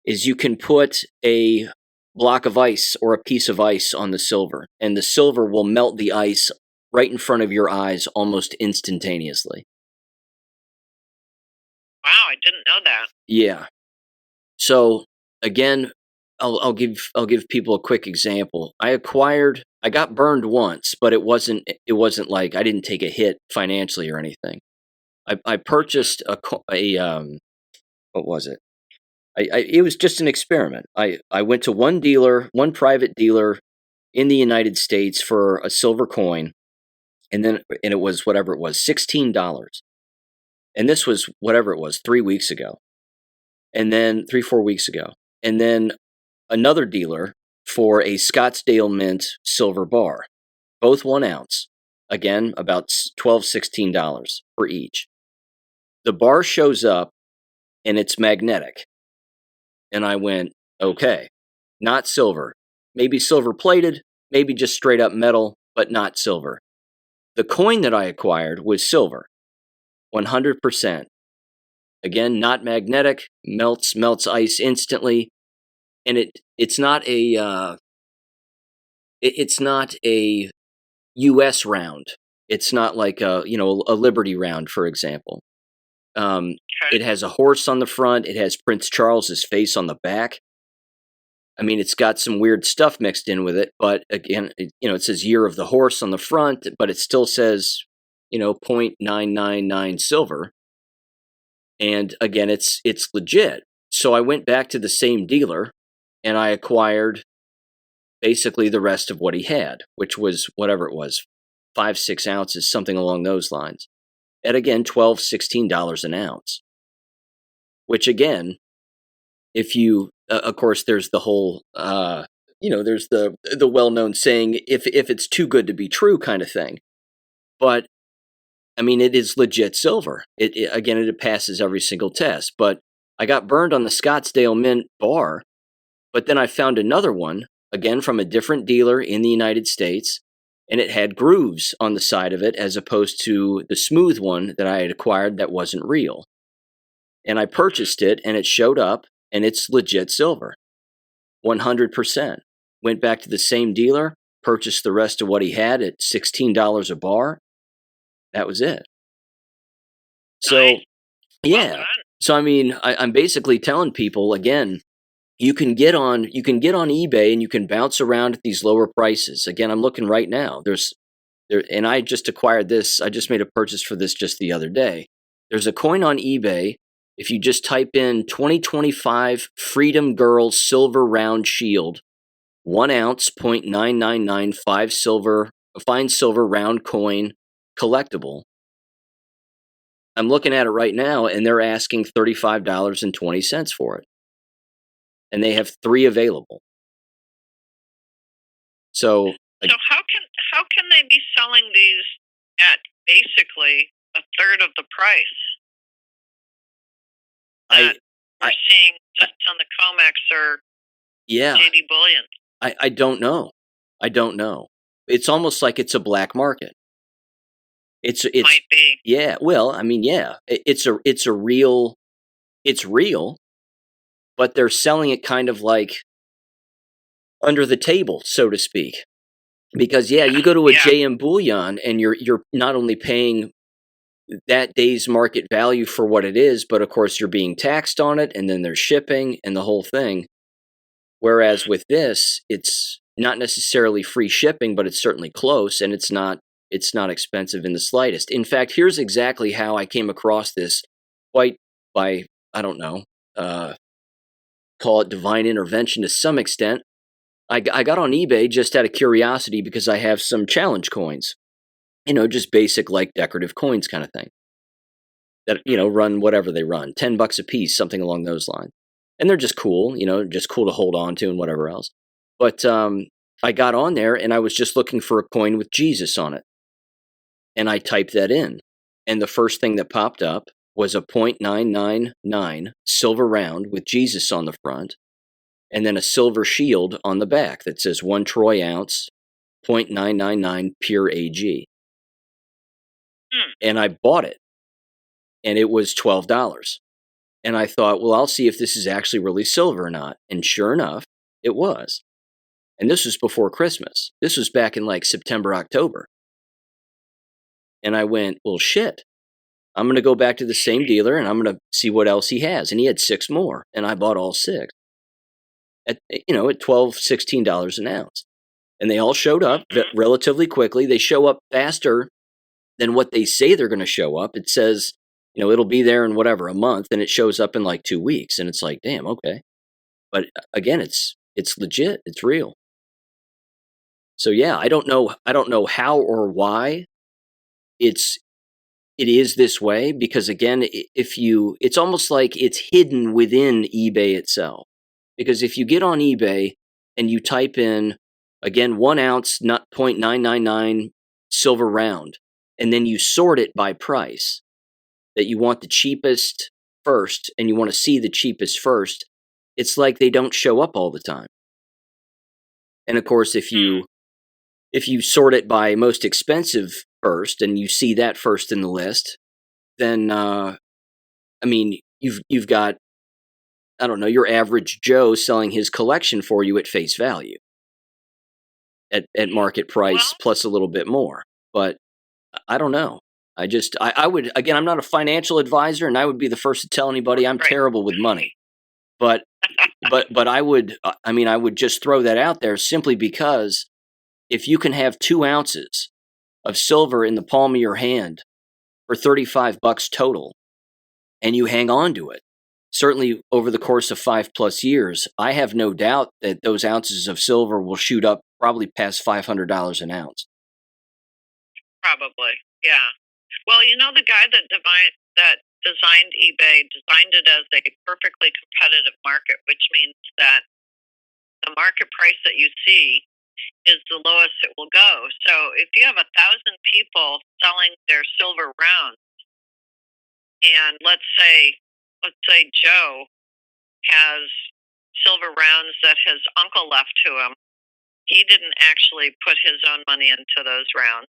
is you can put a block of ice or a piece of ice on the silver, and the silver will melt the ice right in front of your eyes almost instantaneously. Wow, I didn't know that. Yeah. So again, I'll give people a quick example. I got burned once, but it wasn't like I didn't take a hit financially or anything. I purchased a what was it? It was just an experiment. I went to one private dealer in the United States for a silver coin, and it was whatever it was, $16. And this was whatever it was, 3 weeks ago. And then 4 weeks ago. And then another dealer for a Scottsdale Mint silver bar, both 1 ounce. Again, about $12, $16 for each. The bar shows up and it's magnetic. And I went, okay, not silver. Maybe silver plated, maybe just straight up metal, but not silver. The coin that I acquired was silver, 100%. Again, not magnetic, melts ice instantly, and it's not a U.S. round. It's not like a Liberty round, for example. It has a horse on the front. It has Prince Charles's face on the back. I mean, it's got some weird stuff mixed in with it, but again, it says Year of the Horse on the front, but it still says, 0.999 silver. And again, it's legit. So I went back to the same dealer and I acquired basically the rest of what he had, which was whatever it was, 5-6 ounces, something along those lines. At again, $12, $16 an ounce. Which again, if you, of course, there's the whole, there's the well-known saying, if it's too good to be true kind of thing. But I mean, it is legit silver. It passes every single test. But I got burned on the Scottsdale Mint bar, but then I found another one, again from a different dealer in the United States, and it had grooves on the side of it as opposed to the smooth one that I had acquired that wasn't real. And I purchased it, and it showed up, and it's legit silver, 100%. Went back to the same dealer, purchased the rest of what he had at $16 a bar. That was it. So, nice. yeah. Well, so I mean, I'm basically telling people again, you can get on eBay and you can bounce around at these lower prices. Again, I'm looking right now. And I just acquired this. I just made a purchase for this just the other day. There's a coin on eBay. If you just type in 2025 Freedom Girl Silver Round Shield, 1 ounce, 0.9995 silver, a fine silver round coin, collectible. I'm looking at it right now, and they're asking $35.20 for it. And they have 3 available. So how can they be selling these at basically a third of the price that we're seeing just on the COMEX or JD Bullion? I don't know. It's almost like it's a black market. It might be. Yeah. Well, I mean, yeah. It's real, but they're selling it kind of like under the table, so to speak. Because you go to a JM Bullion and you're not only paying that day's market value for what it is, but of course you're being taxed on it, and then there's shipping and the whole thing. Whereas with this, it's not necessarily free shipping, but it's certainly close, and it's not expensive in the slightest. In fact, here's exactly how I came across this, quite by, I don't know, call it divine intervention to some extent. I got on eBay just out of curiosity because I have some challenge coins, just basic like decorative coins kind of thing that, run whatever they run, $10 a piece, something along those lines. And they're just cool, just cool to hold on to and whatever else. But I got on there and I was just looking for a coin with Jesus on it. And I typed that in. And the first thing that popped up was a 0.999 silver round with Jesus on the front, and then a silver shield on the back that says 1 troy ounce, 0.999 pure AG. And I bought it. And it was $12. And I thought, well, I'll see if this is actually really silver or not. And sure enough, it was. And this was before Christmas. This was back in like September, October. And I went, well, shit. I'm going to go back to the same dealer and I'm going to see what else he has. And he had 6 more. And I bought all 6 at $12, $16 an ounce. And they all showed up relatively quickly. They show up faster than what they say they're going to show up. It says it'll be there in whatever, a month, and it shows up in like 2 weeks, and it's like, damn, okay. But again, it's legit, it's real. So yeah, I don't know how or why it is this way, because again, it's almost like it's hidden within eBay itself. Because if you get on eBay and you type in, again, 1 ounce, not 0.999 silver round, and then you sort it by price, that you want the cheapest first and you want to see the cheapest first, it's like they don't show up all the time. And of course, if you sort it by most expensive first and you see that first in the list, then you've got, I don't know, your average Joe selling his collection for you at face value, at market price, plus a little bit more. But I don't know. I would, again, I'm not a financial advisor, and I would be the first to tell anybody I'm terrible with money. But I would just throw that out there, simply because if you can have 2 ounces of silver in the palm of your hand for $35 total, and you hang on to it, certainly over the course of 5+ years, I have no doubt that those ounces of silver will shoot up probably past $500 an ounce. Probably, yeah. Well, the guy that designed eBay designed it as a perfectly competitive market, which means that the market price that you see is the lowest it will go. So if you have 1,000 people selling their silver rounds, and let's say Joe has silver rounds that his uncle left to him, he didn't actually put his own money into those rounds.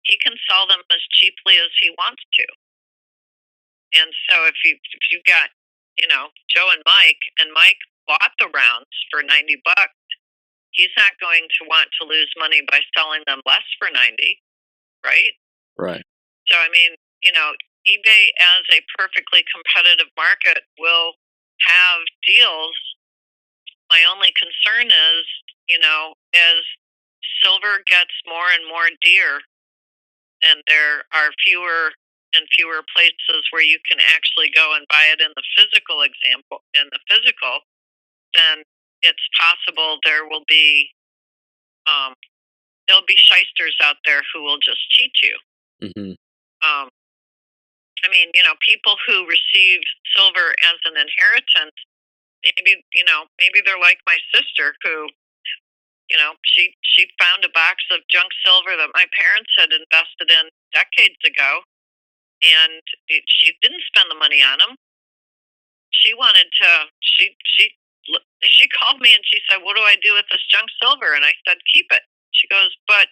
He can sell them as cheaply as he wants to. And so if you've got, Joe and Mike bought the rounds for $90, he's not going to want to lose money by selling them less for 90, right? Right. So, eBay as a perfectly competitive market will have deals. My only concern is, as silver gets more and more dear, and there are fewer and fewer places where you can actually go and buy it in the physical, then it's possible there'll be shysters out there who will just cheat you. Mm-hmm. People who receive silver as an inheritance, maybe they're like my sister who, she found a box of junk silver that my parents had invested in decades ago, and she didn't spend the money on them. She wanted to. She called me and she said, "What do I do with this junk silver?" And I said, "Keep it." She goes, "But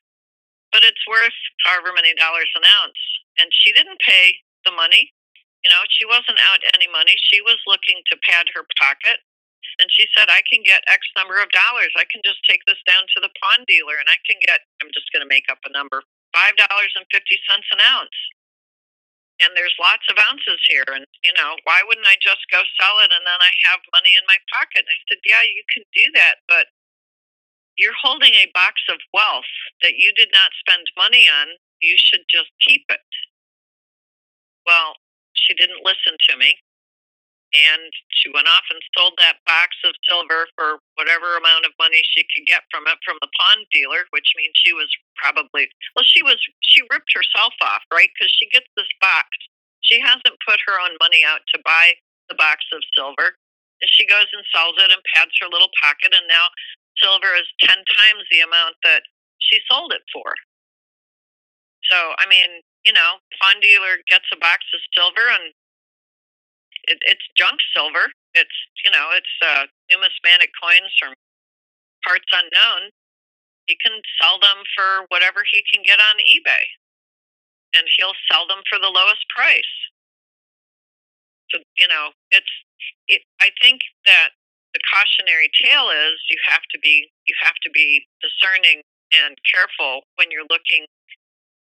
it's worth however many dollars an ounce." And she didn't pay the money. She wasn't out any money. She was looking to pad her pocket. And she said, "I can get X number of dollars. I can just take this down to the pawn dealer and I can get," I'm just going to make up a number, $5.50 an ounce. And there's lots of ounces here. And, why wouldn't I just go sell it and then I have money in my pocket? And I said, "Yeah, you can do that, but you're holding a box of wealth that you did not spend money on. You should just keep it." Well, she didn't listen to me. And she went off and sold that box of silver for whatever amount of money she could get from it from the pawn dealer, which means she was probably, she ripped herself off, right? Because she gets this box. She hasn't put her own money out to buy the box of silver. And she goes and sells it and pads her little pocket. And now silver is 10 times the amount that she sold it for. So, pawn dealer gets a box of silver and it's junk silver. It's numismatic coins from parts unknown. He can sell them for whatever he can get on eBay, and he'll sell them for the lowest price. So I think that the cautionary tale is you have to be discerning and careful when you're looking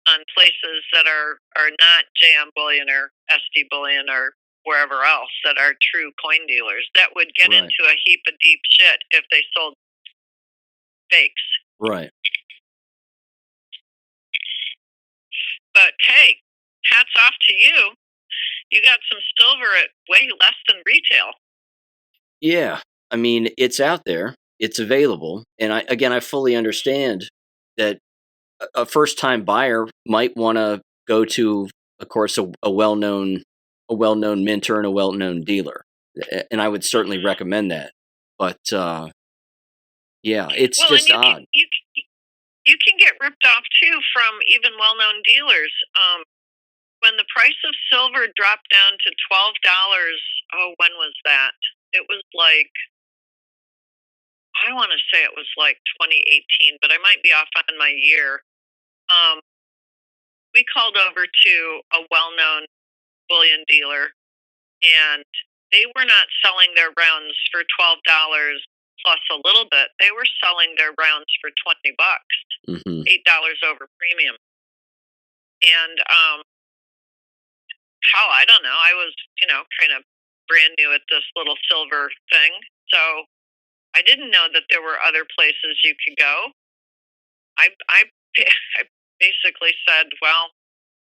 on places that are not JM Bullion or SD Bullion or wherever else that are true coin dealers that would get into a heap of deep shit if they sold fakes. Right. But hey, hats off to you. you got some silver at way less than retail. Yeah, I mean, it's out there, it's available, and I fully understand that a first-time buyer might want to go to, of course, a well-known minter and a well-known dealer, and I would certainly recommend that. But yeah, it's Well, and just odd. you can get ripped off too from even well-known dealers. When the price of silver dropped down to $12, oh, when was that? It was like, I want to say it was like 2018, but I might be off on my year. Um, we called over to a well-known bullion dealer, and they were not selling their rounds for $12 plus a little bit. They were selling their rounds for $20, $8 over premium. And how, I don't know. I was, kind of brand new at this little silver thing, so I didn't know that there were other places you could go. I I basically said, well,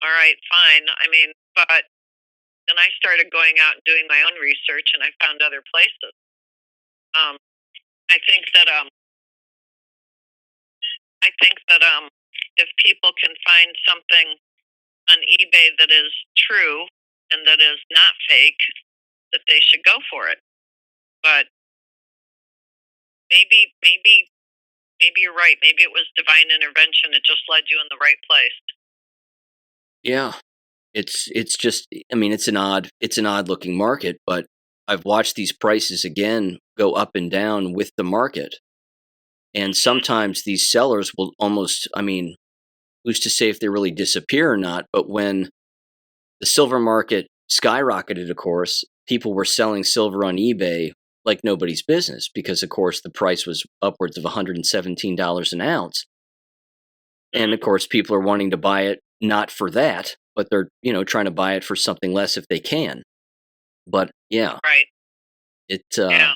all right, fine. I mean, but then I started going out and doing my own research, and I found other places. I think that if people can find something on eBay that is true and that is not fake, that they should go for it. But maybe you're right. Maybe it was divine intervention. It just led you in the right place. Yeah, it's just, I mean, it's an odd looking market, but I've watched these prices again go up and down with the market. And sometimes these sellers will almost, I mean, who's to say if they really disappear or not? But when the silver market skyrocketed, of course, people were selling silver on eBay like nobody's business because, of course, the price was upwards of $117 an ounce. And, of course, people are wanting to buy it not for that, but they're, trying to buy it for something less if they can. But, yeah. Right. Yeah.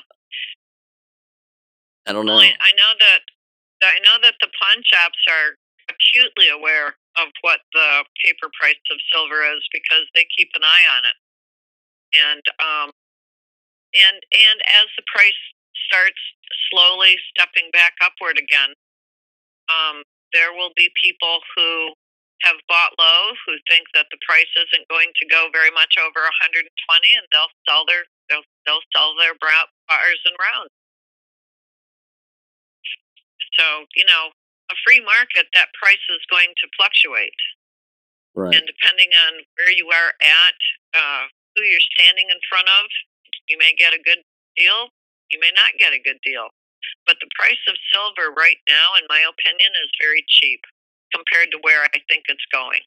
I don't know. Well, I know that the pawn shops are acutely aware of what the paper price of silver is because they keep an eye on it. And as the price starts slowly stepping back upward again, there will be people who have bought low who think that the price isn't going to go very much over 120, and they'll sell their bars and rounds. So, a free market, that price is going to fluctuate. Right. And depending on where you are at, who you're standing in front of, you may get a good deal, you may not get a good deal. But the price of silver right now, in my opinion, is very cheap compared to where I think it's going.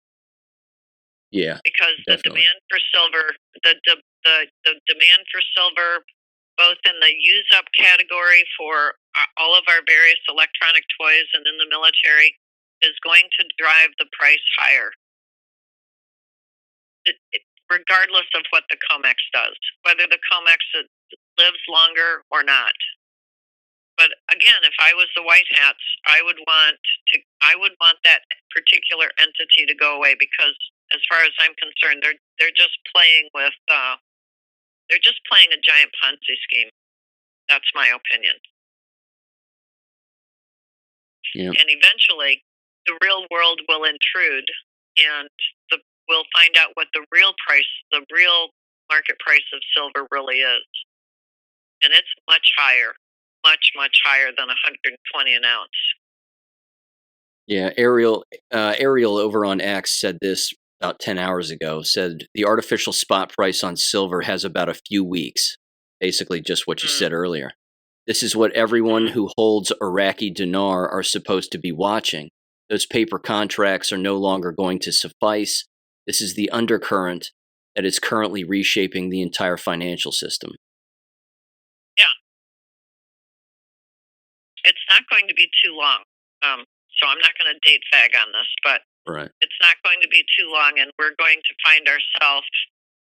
Yeah. Because definitely. the demand for silver, the demand for silver, both in the use-up category for all of our various electronic toys and in the military, is going to drive the price higher, regardless of what the COMEX does, whether the COMEX lives longer or not. But again, if I was the White Hats, I would want that particular entity to go away because, as far as I'm concerned, they're just playing with they're just playing a giant Ponzi scheme. That's my opinion. Yeah. And eventually, the real world will intrude, and we'll find out what the real market price of silver really is, and it's much higher. Much higher than 120 an ounce. Yeah, Ariel over on X said this about 10 hours ago, said the artificial spot price on silver has about a few weeks. Basically just what you said earlier. This is what everyone who holds Iraqi dinar are supposed to be watching. Those paper contracts are no longer going to suffice. This is the undercurrent that is currently reshaping the entire financial system. Yeah. It's not going to be too long. So I'm not going to date fag on this, but right. It's not going to be too long, and we're going to find ourselves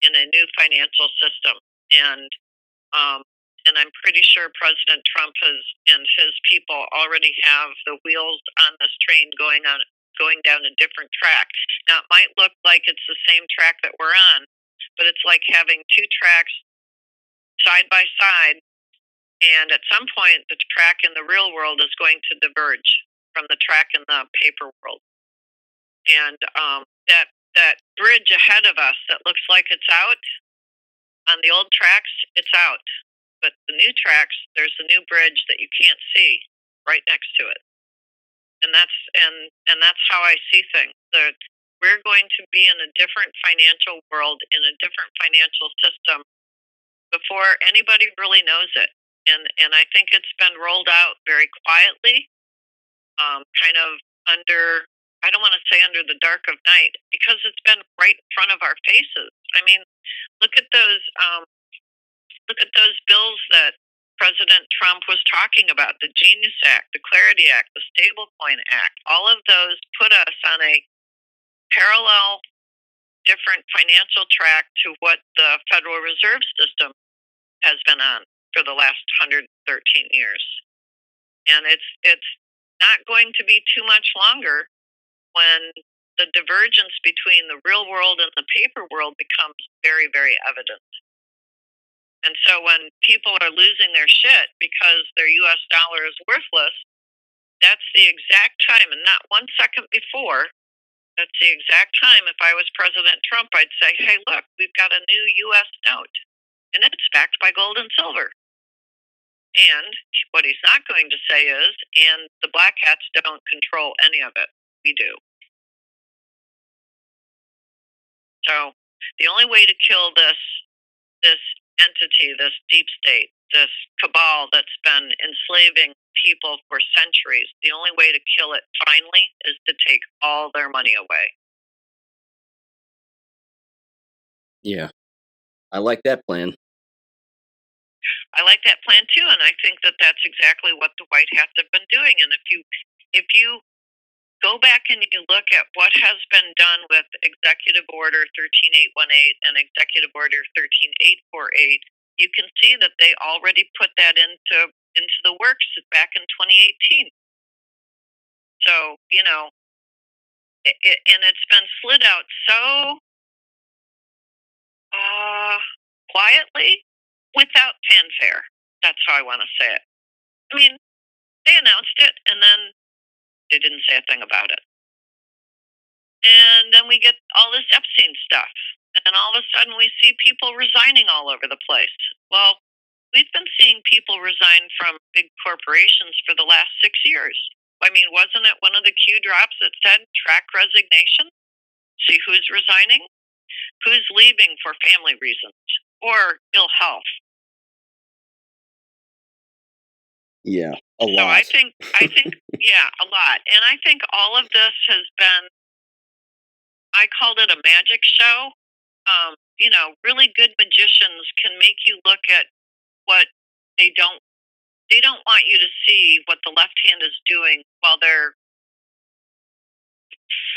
in a new financial system. And I'm pretty sure President Trump and his people already have the wheels on this train going down a different track. Now, it might look like it's the same track that we're on, but it's like having two tracks side by side, and at some point the track in the real world is going to diverge from the track in the paper world. And that bridge ahead of us that looks like it's out, on the old tracks, it's out. But the new tracks, there's a new bridge that you can't see right next to it. And that's how I see things. We're going to be in a different financial world, in a different financial system before anybody really knows it. And I think it's been rolled out very quietly, kind of under, I don't want to say under the dark of night, because it's been right in front of our faces. I mean, look at those bills that President Trump was talking about, the Genius Act, the Clarity Act, the Stablecoin Act. All of those put us on a parallel, different financial track to what the Federal Reserve System has been on for the last 113 years. And it's not going to be too much longer when the divergence between the real world and the paper world becomes very, very evident. And so when people are losing their shit because their U.S. dollar is worthless, that's the exact time, and not 1 second before, that's the exact time if I was President Trump, I'd say, hey, look, we've got a new U.S. note, and it's backed by gold and silver. And what he's not going to say is, and the black hats don't control any of it. We do. So the only way to kill this entity, this deep state, this cabal that's been enslaving people for centuries, the only way to kill it finally is to take all their money away. Yeah, I like that plan. I like that plan too, and I think that that's exactly what the White Hats have been doing. And if you go back and you look at what has been done with Executive Order 13818 and Executive Order 13848, you can see that they already put that into the works back in 2018. So, and it's been slid out so quietly, without fanfare. That's how I want to say it. I mean, they announced it, and then they didn't say a thing about it. And then we get all this Epstein stuff. And then all of a sudden we see people resigning all over the place. Well, we've been seeing people resign from big corporations for the last 6 years. I mean, wasn't it one of the Q drops that said track resignation? See who's resigning, who's leaving for family reasons or ill health. Yeah, a lot. So I think, yeah, a lot. And I think all of this has been, I called it a magic show. Really good magicians can make you look at what they don't want you to see what the left hand is doing while they're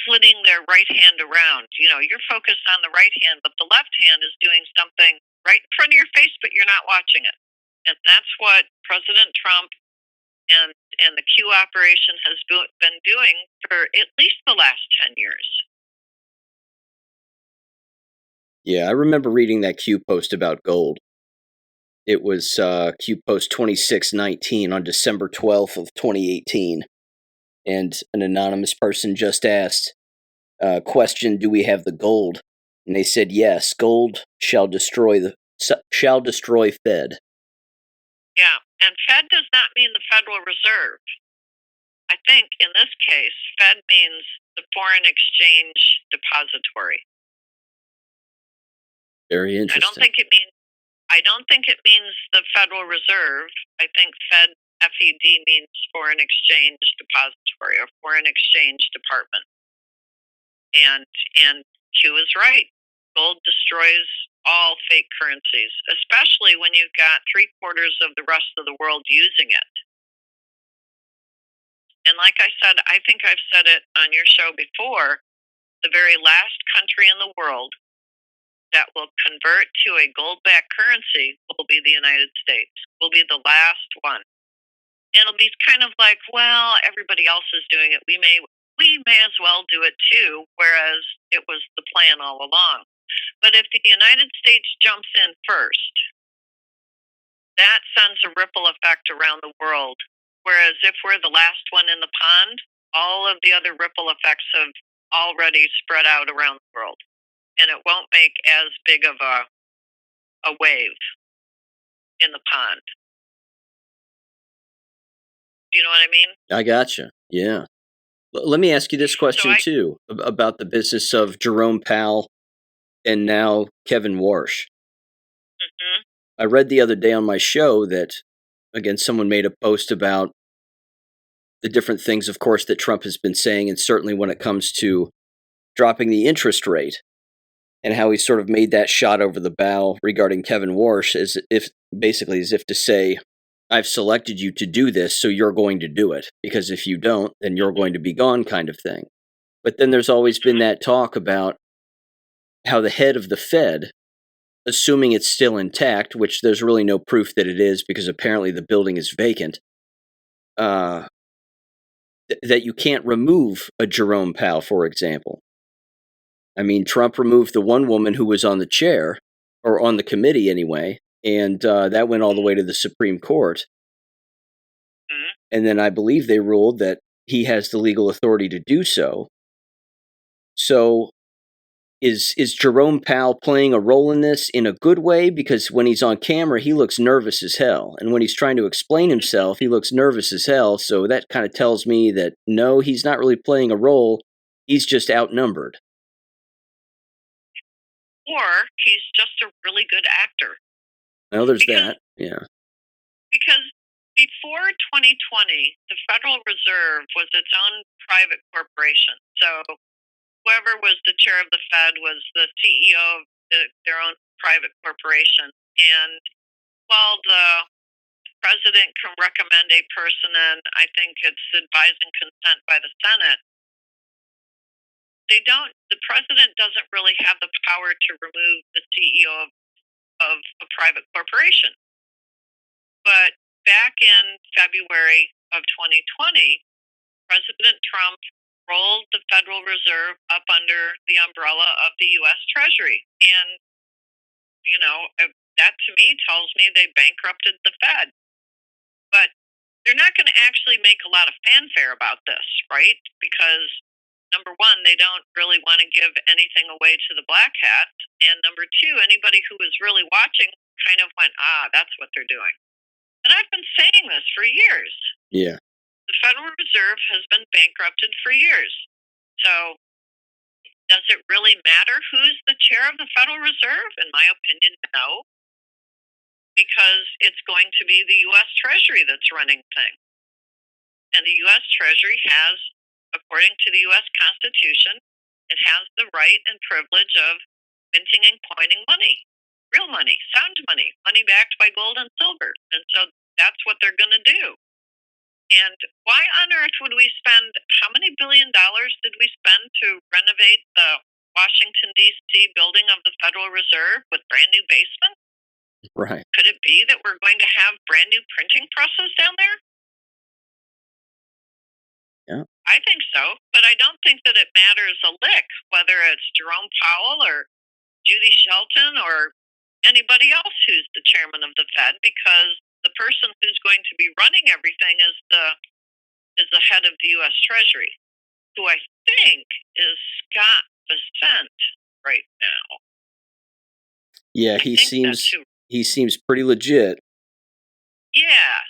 flitting their right hand around. You're focused on the right hand, but the left hand is doing something right in front of your face, but you're not watching it. And that's what President Trump and the Q operation has been doing for at least the last 10 years. Yeah, I remember reading that Q post about gold. It was Q post 2619 on December 12th of 2018. And an anonymous person just asked, question, do we have the gold? And they said, yes, gold shall destroy Fed. Yeah, and Fed does not mean the Federal Reserve. I think in this case, Fed means the Foreign Exchange Depository. Very interesting. I don't think it means the Federal Reserve. I think FED means Foreign Exchange Depository or Foreign Exchange Department. And Q is right. Gold destroys all fake currencies, especially when you've got 3/4 of the rest of the world using it. And like I said, I think I've said it on your show before, the very last country in the world that will convert to a gold-backed currency will be the United States, will be the last one. And it'll be kind of like, well, everybody else is doing it. We may as well do it too, whereas it was the plan all along. But if the United States jumps in first, that sends a ripple effect around the world. Whereas if we're the last one in the pond, all of the other ripple effects have already spread out around the world. And it won't make as big of a wave in the pond. Do you know what I mean? I gotcha. Yeah. Let me ask you this question too about the business of Jerome Powell and now Kevin Warsh. Mm-hmm. I read the other day on my show that, again, someone made a post about the different things, of course, that Trump has been saying, and certainly when it comes to dropping the interest rate and how he sort of made that shot over the bow regarding Kevin Warsh as if to say, I've selected you to do this, so you're going to do it, because if you don't, then you're going to be gone kind of thing. But then there's always been that talk about how the head of the Fed, assuming it's still intact, which there's really no proof that it is because apparently the building is vacant, that you can't remove a Jerome Powell, for example. I mean, Trump removed the one woman who was on the chair, or on the committee anyway, and that went all the way to the Supreme Court. Mm-hmm. And then I believe they ruled that he has the legal authority to do so. So is Jerome Powell playing a role in this in a good way? Because when he's on camera, he looks nervous as hell. And when he's trying to explain himself, he looks nervous as hell. So that kind of tells me that, no, he's not really playing a role. He's just outnumbered. Or he's just a really good actor. Well, there's that, yeah. Because before 2020, the Federal Reserve was its own private corporation. So whoever was the chair of the Fed was the CEO of their own private corporation. And while the president can recommend a person, and I think it's advised and consent by the Senate, the president doesn't really have the power to remove the CEO of a private corporation. But back in February of 2020, President Trump rolled the Federal Reserve up under the umbrella of the U.S. Treasury. And, that to me tells me they bankrupted the Fed. But they're not going to actually make a lot of fanfare about this, right? Because number one, they don't really want to give anything away to the black hats. And number two, anybody who was really watching kind of went, that's what they're doing. And I've been saying this for years. Yeah. The Federal Reserve has been bankrupted for years. So does it really matter who's the chair of the Federal Reserve? In my opinion, no. Because it's going to be the U.S. Treasury that's running things. And the U.S. Treasury has, according to the U.S. Constitution, it has the right and privilege of minting and coining money, real money, sound money, money backed by gold and silver. And so that's what they're going to do. And why on earth would we spend, how many $1 billion did we spend to renovate the Washington, D.C. building of the Federal Reserve with brand new basements? Right. Could it be that we're going to have brand new printing presses down there? Yeah. I think so, but I don't think that it matters a lick whether it's Jerome Powell or Judy Shelton or anybody else who's the chairman of the Fed, because the person who's going to be running everything is the head of the U.S. Treasury, who I think is Scott Bessent right now. Yeah, he seems pretty legit. Yeah,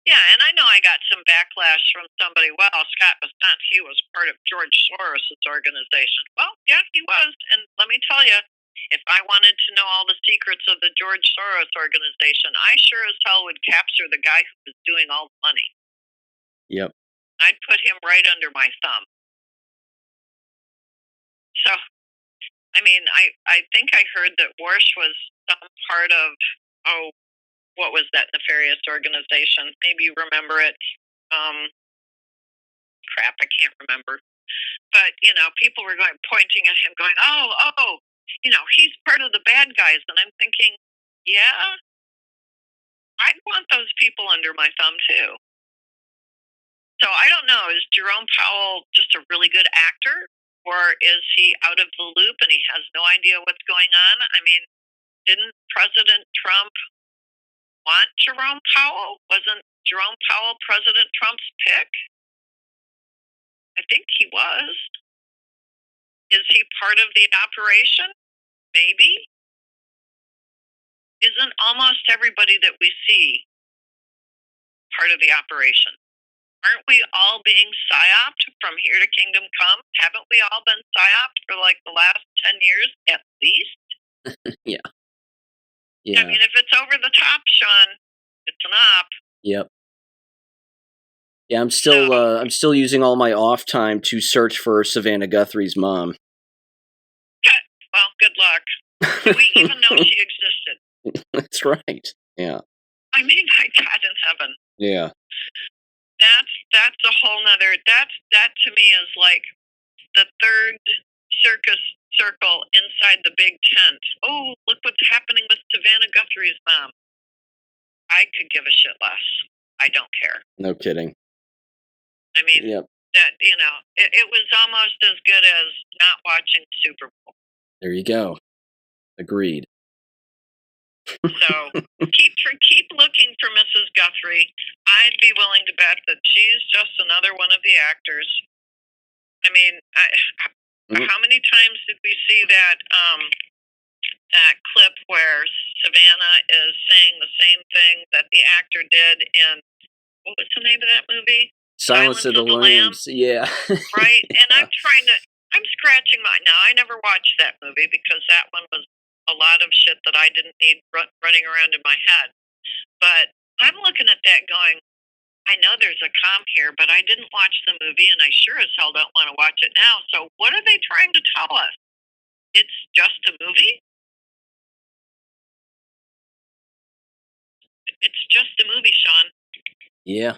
and I know I got some backlash from somebody. Well, Scott Bessent, he was part of George Soros' organization. Well, yeah, he was, and let me tell you, if I wanted to know all the secrets of the George Soros organization, I sure as hell would capture the guy who was doing all the money. Yep. I'd put him right under my thumb. So, I mean, I think I heard that Warsh was some part of, what was that nefarious organization? Maybe you remember it. Crap, I can't remember. But, people were pointing at him going, he's part of the bad guys. And I'm thinking, yeah, I'd want those people under my thumb too. So I don't know, is Jerome Powell just a really good actor? Or is he out of the loop and he has no idea what's going on? I mean, didn't President Trump want Jerome Powell? Wasn't Jerome Powell President Trump's pick? I think he was. Is he part of the operation? Maybe. Isn't almost everybody that we see part of the operation? Aren't we all being psyoped from here to kingdom come? Haven't we all been psyoped for like the last 10 years at least? Yeah. I mean, if it's over the top, Sean, it's an op. Yep. Yeah, I'm still using all my off time to search for Savannah Guthrie's mom. Well, good luck. Do we even know she existed? That's right. Yeah. I mean, my God in heaven. Yeah. That's a whole nother. That to me is like the third circus circle inside the big tent. Oh, look what's happening with Savannah Guthrie's mom. I could give a shit less. I don't care. No kidding. I mean, that it was almost as good as not watching Super Bowl. There you go. Agreed. So keep looking for Mrs. Guthrie. I'd be willing to bet that she's just another one of the actors. I mean, how many times did we see that clip where Savannah is saying the same thing that the actor did in, what was the name of that movie? Silence of the Lambs. Yeah. Right? And I'm scratching my, now I never watched that movie because that one was a lot of shit that I didn't need running around in my head. But I'm looking at that going, I know there's a comp here, but I didn't watch the movie and I sure as hell don't want to watch it now. So what are they trying to tell us? It's just a movie? It's just a movie, Sean. Yeah.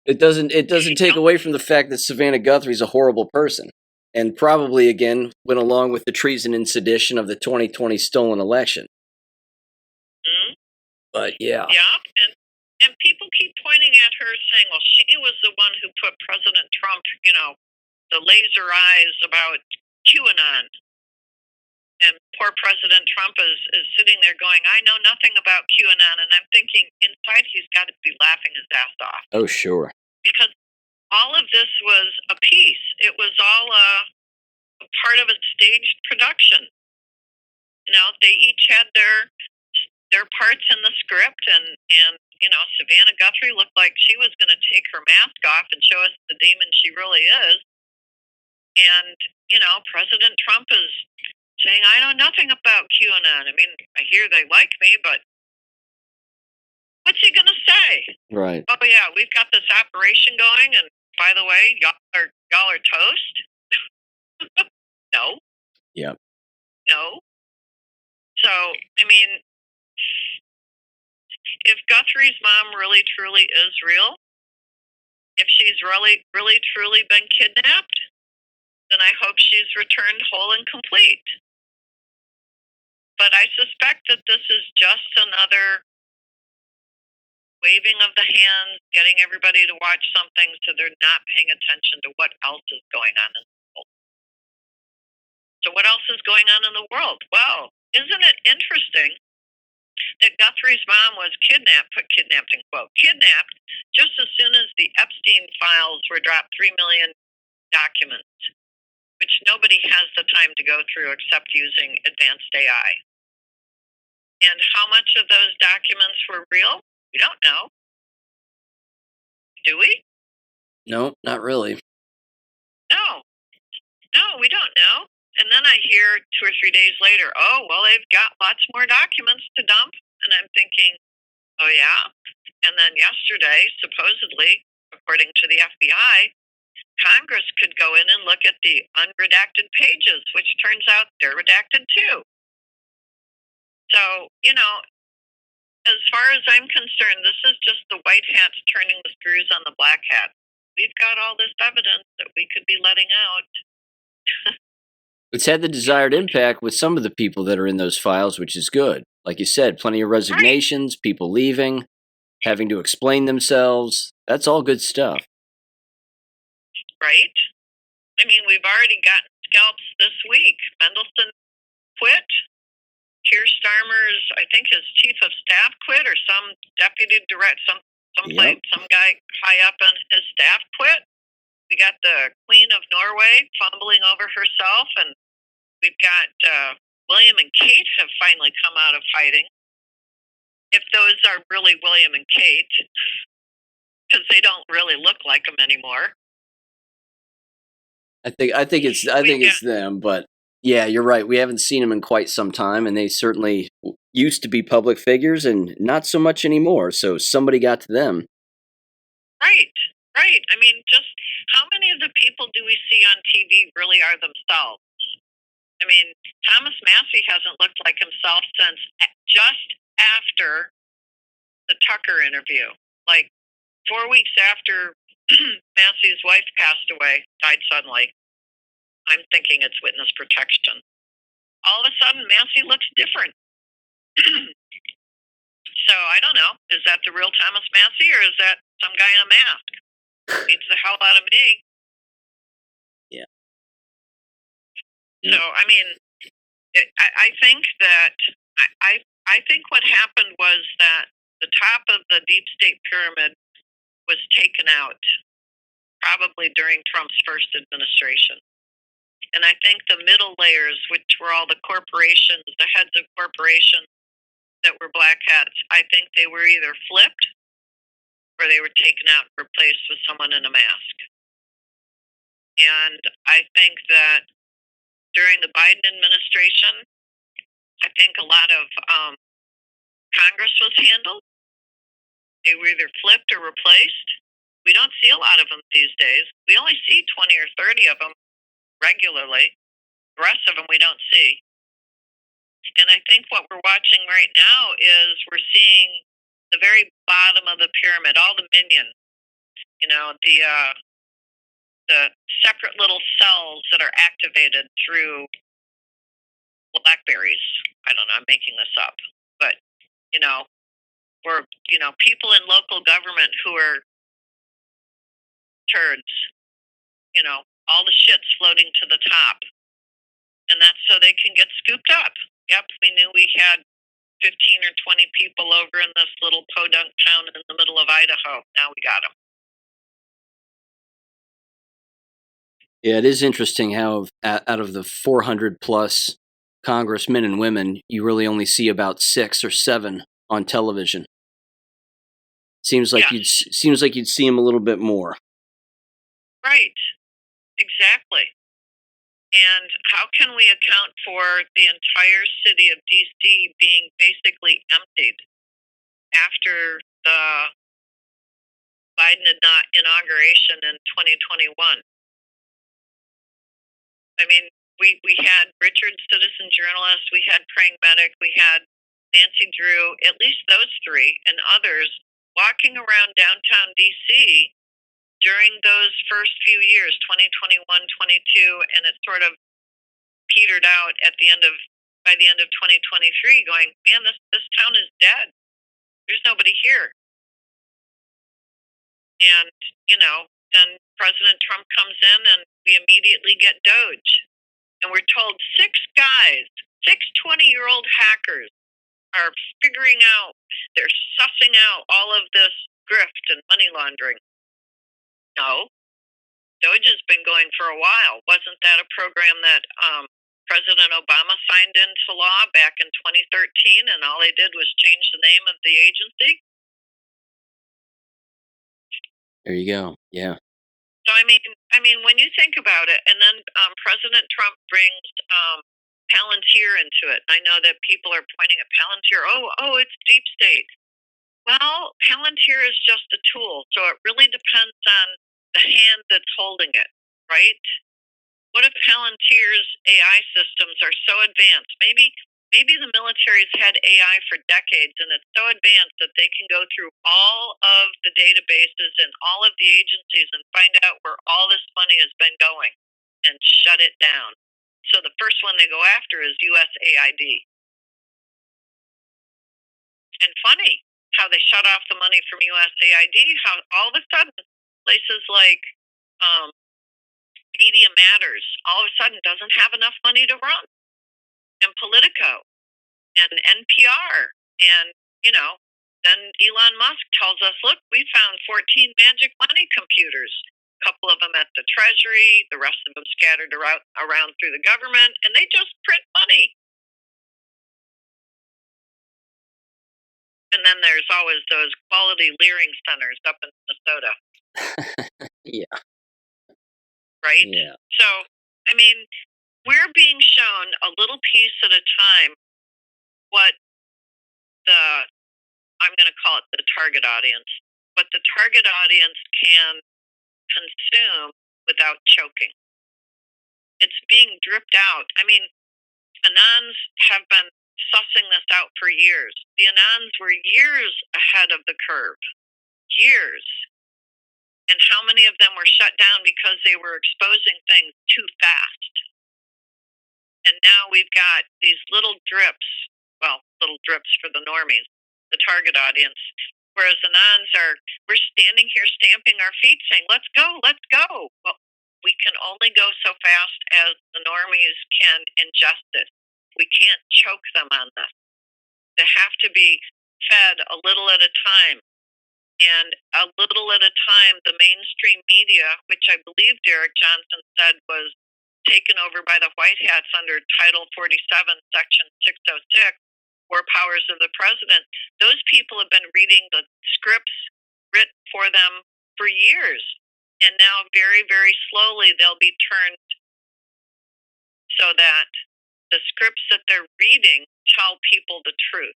It doesn't take away from the fact that Savannah Guthrie's a horrible person. And probably, again, went along with the treason and sedition of the 2020 stolen election. Mm-hmm. But, yeah. Yeah, and people keep pointing at her saying, well, she was the one who put President Trump, the laser eyes about QAnon. And poor President Trump is sitting there going, I know nothing about QAnon. And I'm thinking, inside he's got to be laughing his ass off. Oh, sure. Because all of this was a piece. It was all a part of a staged production. They each had their parts in the script, and Savannah Guthrie looked like she was going to take her mask off and show us the demon she really is. And President Trump is saying, I know nothing about QAnon. I mean, I hear they like me, but what's he going to say? Right. Oh, yeah, we've got this operation going, and by the way, y'all are toast? No. Yep. No. So, I mean, if Guthrie's mom really, truly is real, if she's really, really, truly been kidnapped, then I hope she's returned whole and complete. But I suspect that this is just another waving of the hands, getting everybody to watch something so they're not paying attention to what else is going on in the world. So what else is going on in the world? Well, isn't it interesting that Guthrie's mom was kidnapped, put kidnapped in quote, kidnapped just as soon as the Epstein files were dropped, 3 million documents, which nobody has the time to go through except using advanced AI. And how much of those documents were real? We don't know. Do we? No, not really. No, we don't know. And then I hear 2 or 3 days later, oh, well, they've got lots more documents to dump. And I'm thinking, oh, yeah? And then yesterday, supposedly, according to the FBI, Congress could go in and look at the unredacted pages, which turns out they're redacted too. So, as far as I'm concerned, this is just the white hats turning the screws on the black hats. We've got all this evidence that we could be letting out. It's had the desired impact with some of the people that are in those files, which is good. Like you said, plenty of resignations, right. People leaving, having to explain themselves. That's all good stuff. Right? I mean, we've already gotten scalps this week. Mendelsohn quit. Keir Starmer's, I think his chief of staff quit, or some deputy director, some guy high up on his staff quit. We got the Queen of Norway fumbling over herself, and we've got William and Kate have finally come out of hiding. If those are really William and Kate, because they don't really look like them anymore. I think it's them, but yeah, you're right. We haven't seen them in quite some time, and they certainly used to be public figures, and not so much anymore. So somebody got to them. Right. I mean, just how many of the people do we see on TV really are themselves? I mean, Thomas Massey hasn't looked like himself since just after the Tucker interview. Like 4 weeks after Massey's wife passed away, died suddenly. I'm thinking it's witness protection. All of a sudden, Massey looks different. So I don't know. Is that the real Thomas Massey, or is that some guy in a mask? Beats the hell out of me. Yeah. So I mean, I think that I think what happened was that the top of the deep state pyramid was taken out probably during Trump's first administration. And I think the middle layers, which were all the corporations, the heads of corporations that were black hats, I think they were either flipped or they were taken out and replaced with someone in a mask. And I think that during the Biden administration, I think a lot of Congress was handled. They were either flipped or replaced. We don't see a lot of them these days. We only see 20 or 30 of them regularly. The rest of them we don't see. And I think what we're watching right now is we're seeing the very bottom of the pyramid, all the minions, the separate little cells that are activated through blackberries. I don't know, I'm making this up. But, or, people in local government who are turds, all the shit's floating to the top. And that's so they can get scooped up. Yep, we knew we had 15 or 20 people over in this little podunk town in the middle of Idaho. Now we got them. Yeah, it is interesting how out of the 400 plus congressmen and women, you really only see about 6 or 7 on television. Seems like you'd see them a little bit more. Right. Exactly. And how can we account for the entire city of D.C. being basically emptied after the Biden inauguration in 2021? I mean, we had Richard, citizen journalist, we had praying medic, we had Nancy Drew, at least those 3 and others walking around downtown D.C. during those first few years, 2021, 22, and it sort of petered out by the end of 2023, going, man, this town is dead. There's nobody here. And, then President Trump comes in and we immediately get Doge. And we're told 6 guys, 6 20-year-old hackers are they're sussing out all of this grift and money laundering. No. Doge has been going for a while. Wasn't that a program that President Obama signed into law back in 2013, and all they did was change the name of the agency? There you go. Yeah. So I mean, when you think about it, and then President Trump brings Palantir into it. And I know that people are pointing at Palantir. Oh, it's deep state. Well, Palantir is just a tool, so it really depends on the hand that's holding it, right? What if Palantir's AI systems are so advanced? Maybe the military's had AI for decades, and it's so advanced that they can go through all of the databases and all of the agencies and find out where all this money has been going and shut it down. So the first one they go after is USAID. And funny how they shut off the money from USAID, how all of a sudden places like Media Matters all of a sudden doesn't have enough money to run, and Politico and NPR, and then Elon Musk tells us, look, we found 14 magic money computers, a couple of them at the Treasury, the rest of them scattered around through the government, and they just print money. And then there's always those quality Leering centers up in Minnesota. Yeah. Right? Yeah. So, I mean, we're being shown a little piece at a time what I'm going to call it the target audience, what the target audience can consume without choking. It's being dripped out. I mean, Anons have been sussing this out for years. The Anons were years ahead of the curve. Years. And how many of them were shut down because they were exposing things too fast? And now we've got these little drips for the normies, the target audience. Whereas the Anons we're standing here stamping our feet saying, let's go, let's go. Well, we can only go so fast as the normies can ingest it. We can't choke them on this. They have to be fed a little at a time. And a little at a time, the mainstream media, which I believe Derek Johnson said was taken over by the White Hats under Title 47, Section 606, War Powers of the President, those people have been reading the scripts written for them for years. And now very, very slowly they'll be turned so that the scripts that they're reading tell people the truth.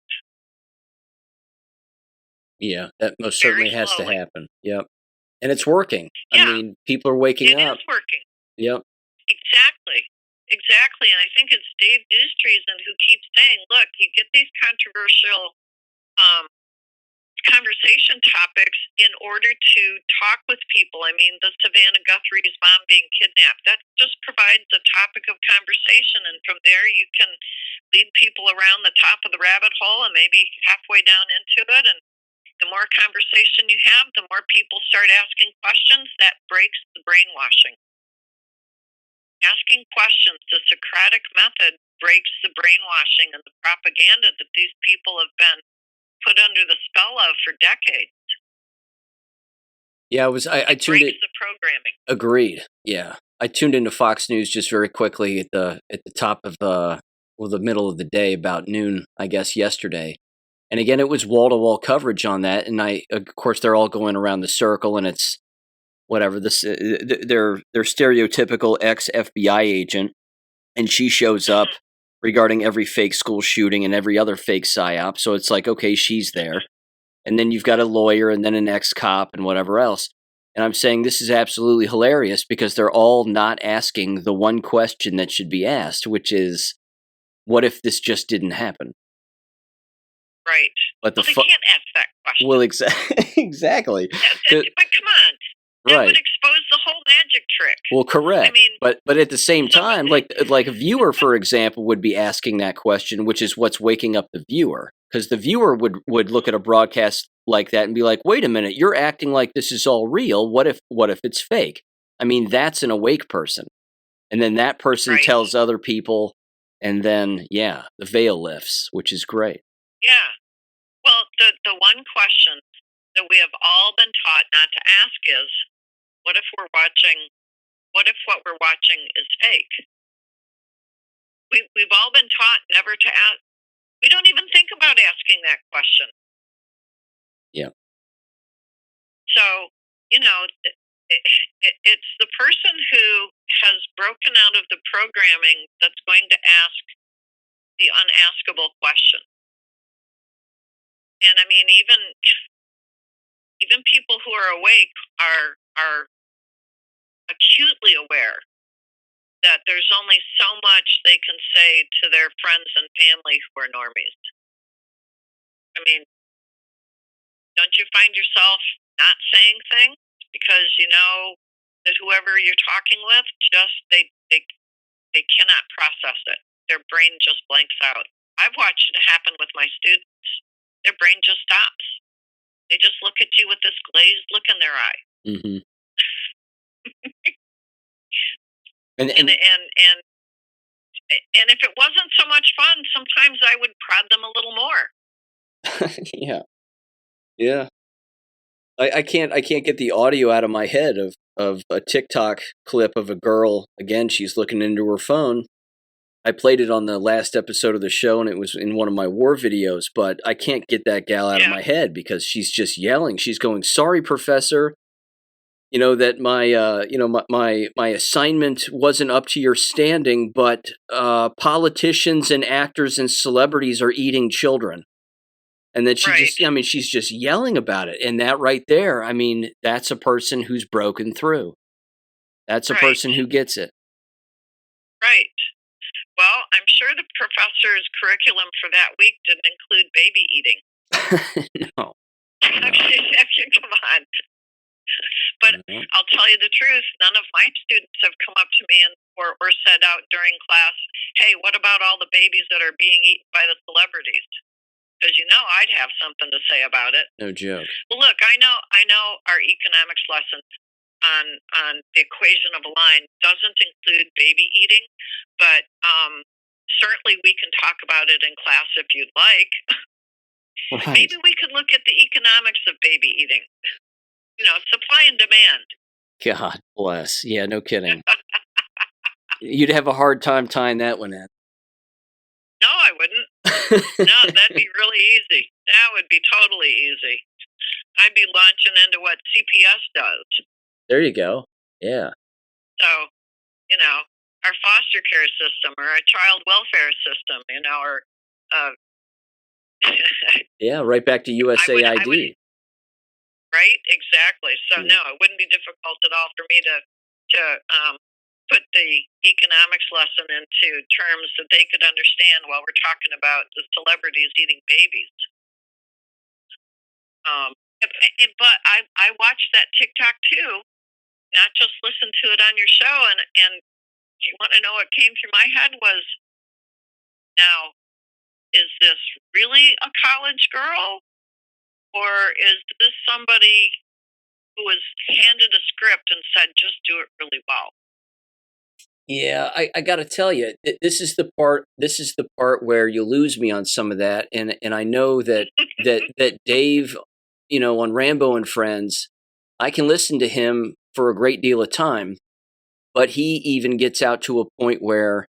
Yeah, that most certainly has to happen. Yep. And it's working. Yeah. I mean, people are waking up. It is working. Yep. Exactly. And I think it's Dave Newstreisen who keeps saying, look, you get these controversial conversation topics in order to talk with people. I mean, the Savannah Guthrie's mom being kidnapped, that just provides a topic of conversation. And from there, you can lead people around the top of the rabbit hole and maybe halfway down into it. And the more conversation you have, the more people start asking questions. That breaks the brainwashing. Asking questions, the Socratic method breaks the brainwashing and the propaganda that these people have been put under the spell of for decades. Yeah, I tuned in. The programming. Agreed. Yeah, I tuned into Fox News just very quickly at the top of the middle of the day, about noon, I guess, yesterday. And again, it was wall to wall coverage on that. And of course, they're all going around the circle, and it's whatever their stereotypical ex FBI agent, and she shows up regarding every fake school shooting and every other fake psyop. So it's like, okay, she's there. And then you've got a lawyer and then an ex-cop and whatever else. And I'm saying this is absolutely hilarious because they're all not asking the one question that should be asked, which is, what if this just didn't happen? Right. But they can't ask that question. Well, exactly. But come on. That would expose the whole magic trick. Well, correct. I mean, but at the same time, like a viewer, for example, would be asking that question, which is what's waking up the viewer. Because the viewer would look at a broadcast like that and be like, wait a minute, you're acting like this is all real. What if it's fake? I mean, that's an awake person. And then that person tells other people, and then, yeah, the veil lifts, which is great. Yeah. Well, the one question that we have all been taught not to ask is, what if what we're watching is fake? We've all been taught never to ask. We don't even think about asking that question. Yeah. So, it's the person who has broken out of the programming that's going to ask the unaskable question. And I mean, even people who are awake are acutely aware that there's only so much they can say to their friends and family who are normies. I mean, don't you find yourself not saying things because you know that whoever you're talking with they cannot process it. Their brain just blanks out. I've watched it happen with my students. Their brain just stops. They just look at you with this glazed look in their eye. Mm-hmm. And if it wasn't so much fun, sometimes I would prod them a little more. Yeah. Yeah. I can't get the audio out of my head of a TikTok clip of a girl. Again, she's looking into her phone. I played it on the last episode of the show, and it was in one of my war videos, but I can't get that gal out of my head because she's just yelling. She's going, "Sorry, professor, that my assignment wasn't up to your standing, but politicians and actors and celebrities are eating children." And then she's just yelling about it. And that right there, that's a person who's broken through. That's a person who gets it. Right. Well, I'm sure the professor's curriculum for that week didn't include baby eating. No. Come on. But I'll tell you the truth, none of my students have come up to me or said out during class, "Hey, what about all the babies that are being eaten by the celebrities?" Because I'd have something to say about it. No joke. Well, look, I know our economics lesson on the equation of a line doesn't include baby eating, but certainly we can talk about it in class if you'd like. Right. Maybe we could look at the economics of baby eating. Supply and demand. God bless. Yeah, no kidding. You'd have a hard time tying that one in. No, I wouldn't. No, that'd be really easy. That would be totally easy. I'd be launching into what CPS does. There you go. Yeah. So, our foster care system or our child welfare system, or yeah, right back to USAID. Right, exactly. So no, it wouldn't be difficult at all for me to put the economics lesson into terms that they could understand while we're talking about the celebrities eating babies. But I watched that TikTok too, not just listen to it on your show. And you want to know what came through my head was, now, is this really a college girl? Or is this somebody who was handed a script and said, just do it really well? Yeah, I got to tell you, this is the part where you lose me on some of that, and I know that that Dave, on Rambo and Friends, I can listen to him for a great deal of time, but he even gets out to a point where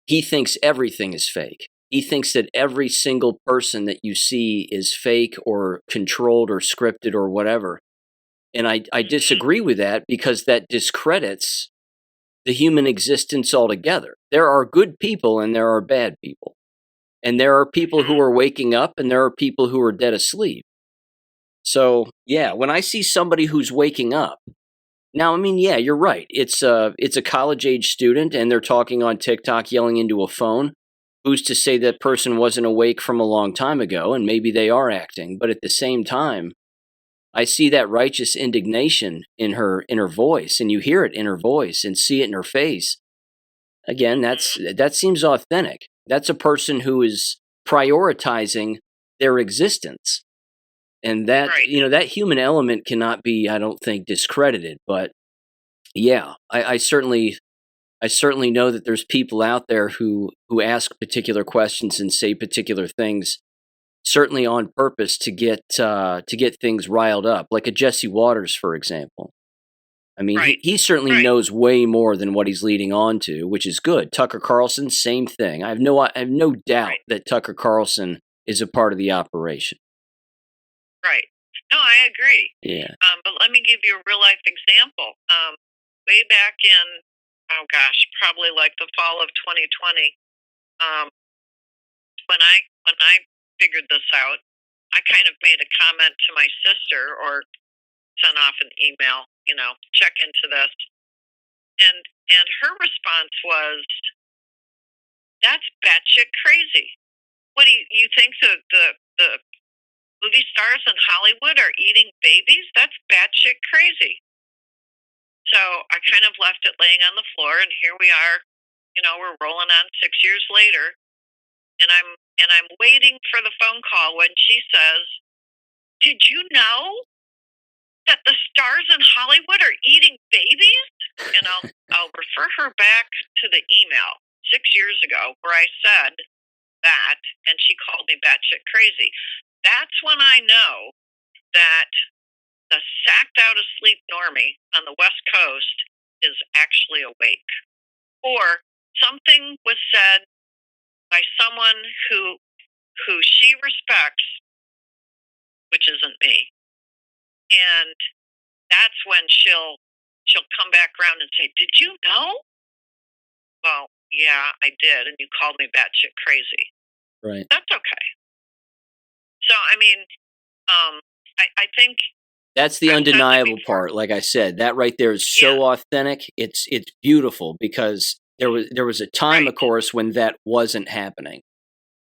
he thinks everything is fake. He thinks that every single person that you see is fake or controlled or scripted or whatever. And I disagree with that because that discredits the human existence altogether. There are good people and there are bad people. And there are people who are waking up and there are people who are dead asleep. So, yeah, when I see somebody who's waking up, now, yeah, you're right. It's a college-age student and they're talking on TikTok yelling into a phone. Who's to say that person wasn't awake from a long time ago, and maybe they are acting. But at the same time, I see that righteous indignation in her voice, and you hear it in her voice and see it in her face. Again, that seems authentic. That's a person who is prioritizing their existence. And that, that human element cannot be, I don't think, discredited. But yeah, I certainly know that there's people out there who ask particular questions and say particular things, certainly on purpose to get things riled up, like a Jesse Waters, for example. He certainly knows way more than what he's leading on to, which is good. Tucker Carlson, same thing. I have no doubt that Tucker Carlson is a part of the operation. Right. No, I agree. Yeah. But let me give you a real life example. Way back in, probably like the fall of 2020, when I figured this out, I kind of made a comment to my sister or sent off an email, check into this. And her response was, "That's batshit crazy. What do you think the movie stars in Hollywood are eating babies? That's batshit crazy." So I kind of left it laying on the floor, and here we are. We're rolling on 6 years later, and I'm waiting for the phone call when she says, "Did you know that the stars in Hollywood are eating babies?" And I'll refer her years ago where I said that, and she called me batshit crazy. That's when I know that the sacked out of sleep normie on the West Coast is actually awake. Or something was said by someone who she respects, which isn't me. And that's when she'll come back around and say, "Did you know?" Well, yeah, I did, and you called me batshit crazy. Right. That's okay. So, I mean, I think that's the undeniable part. Like I said, that right there is so authentic. It's beautiful because there was a time, of course, when that wasn't happening,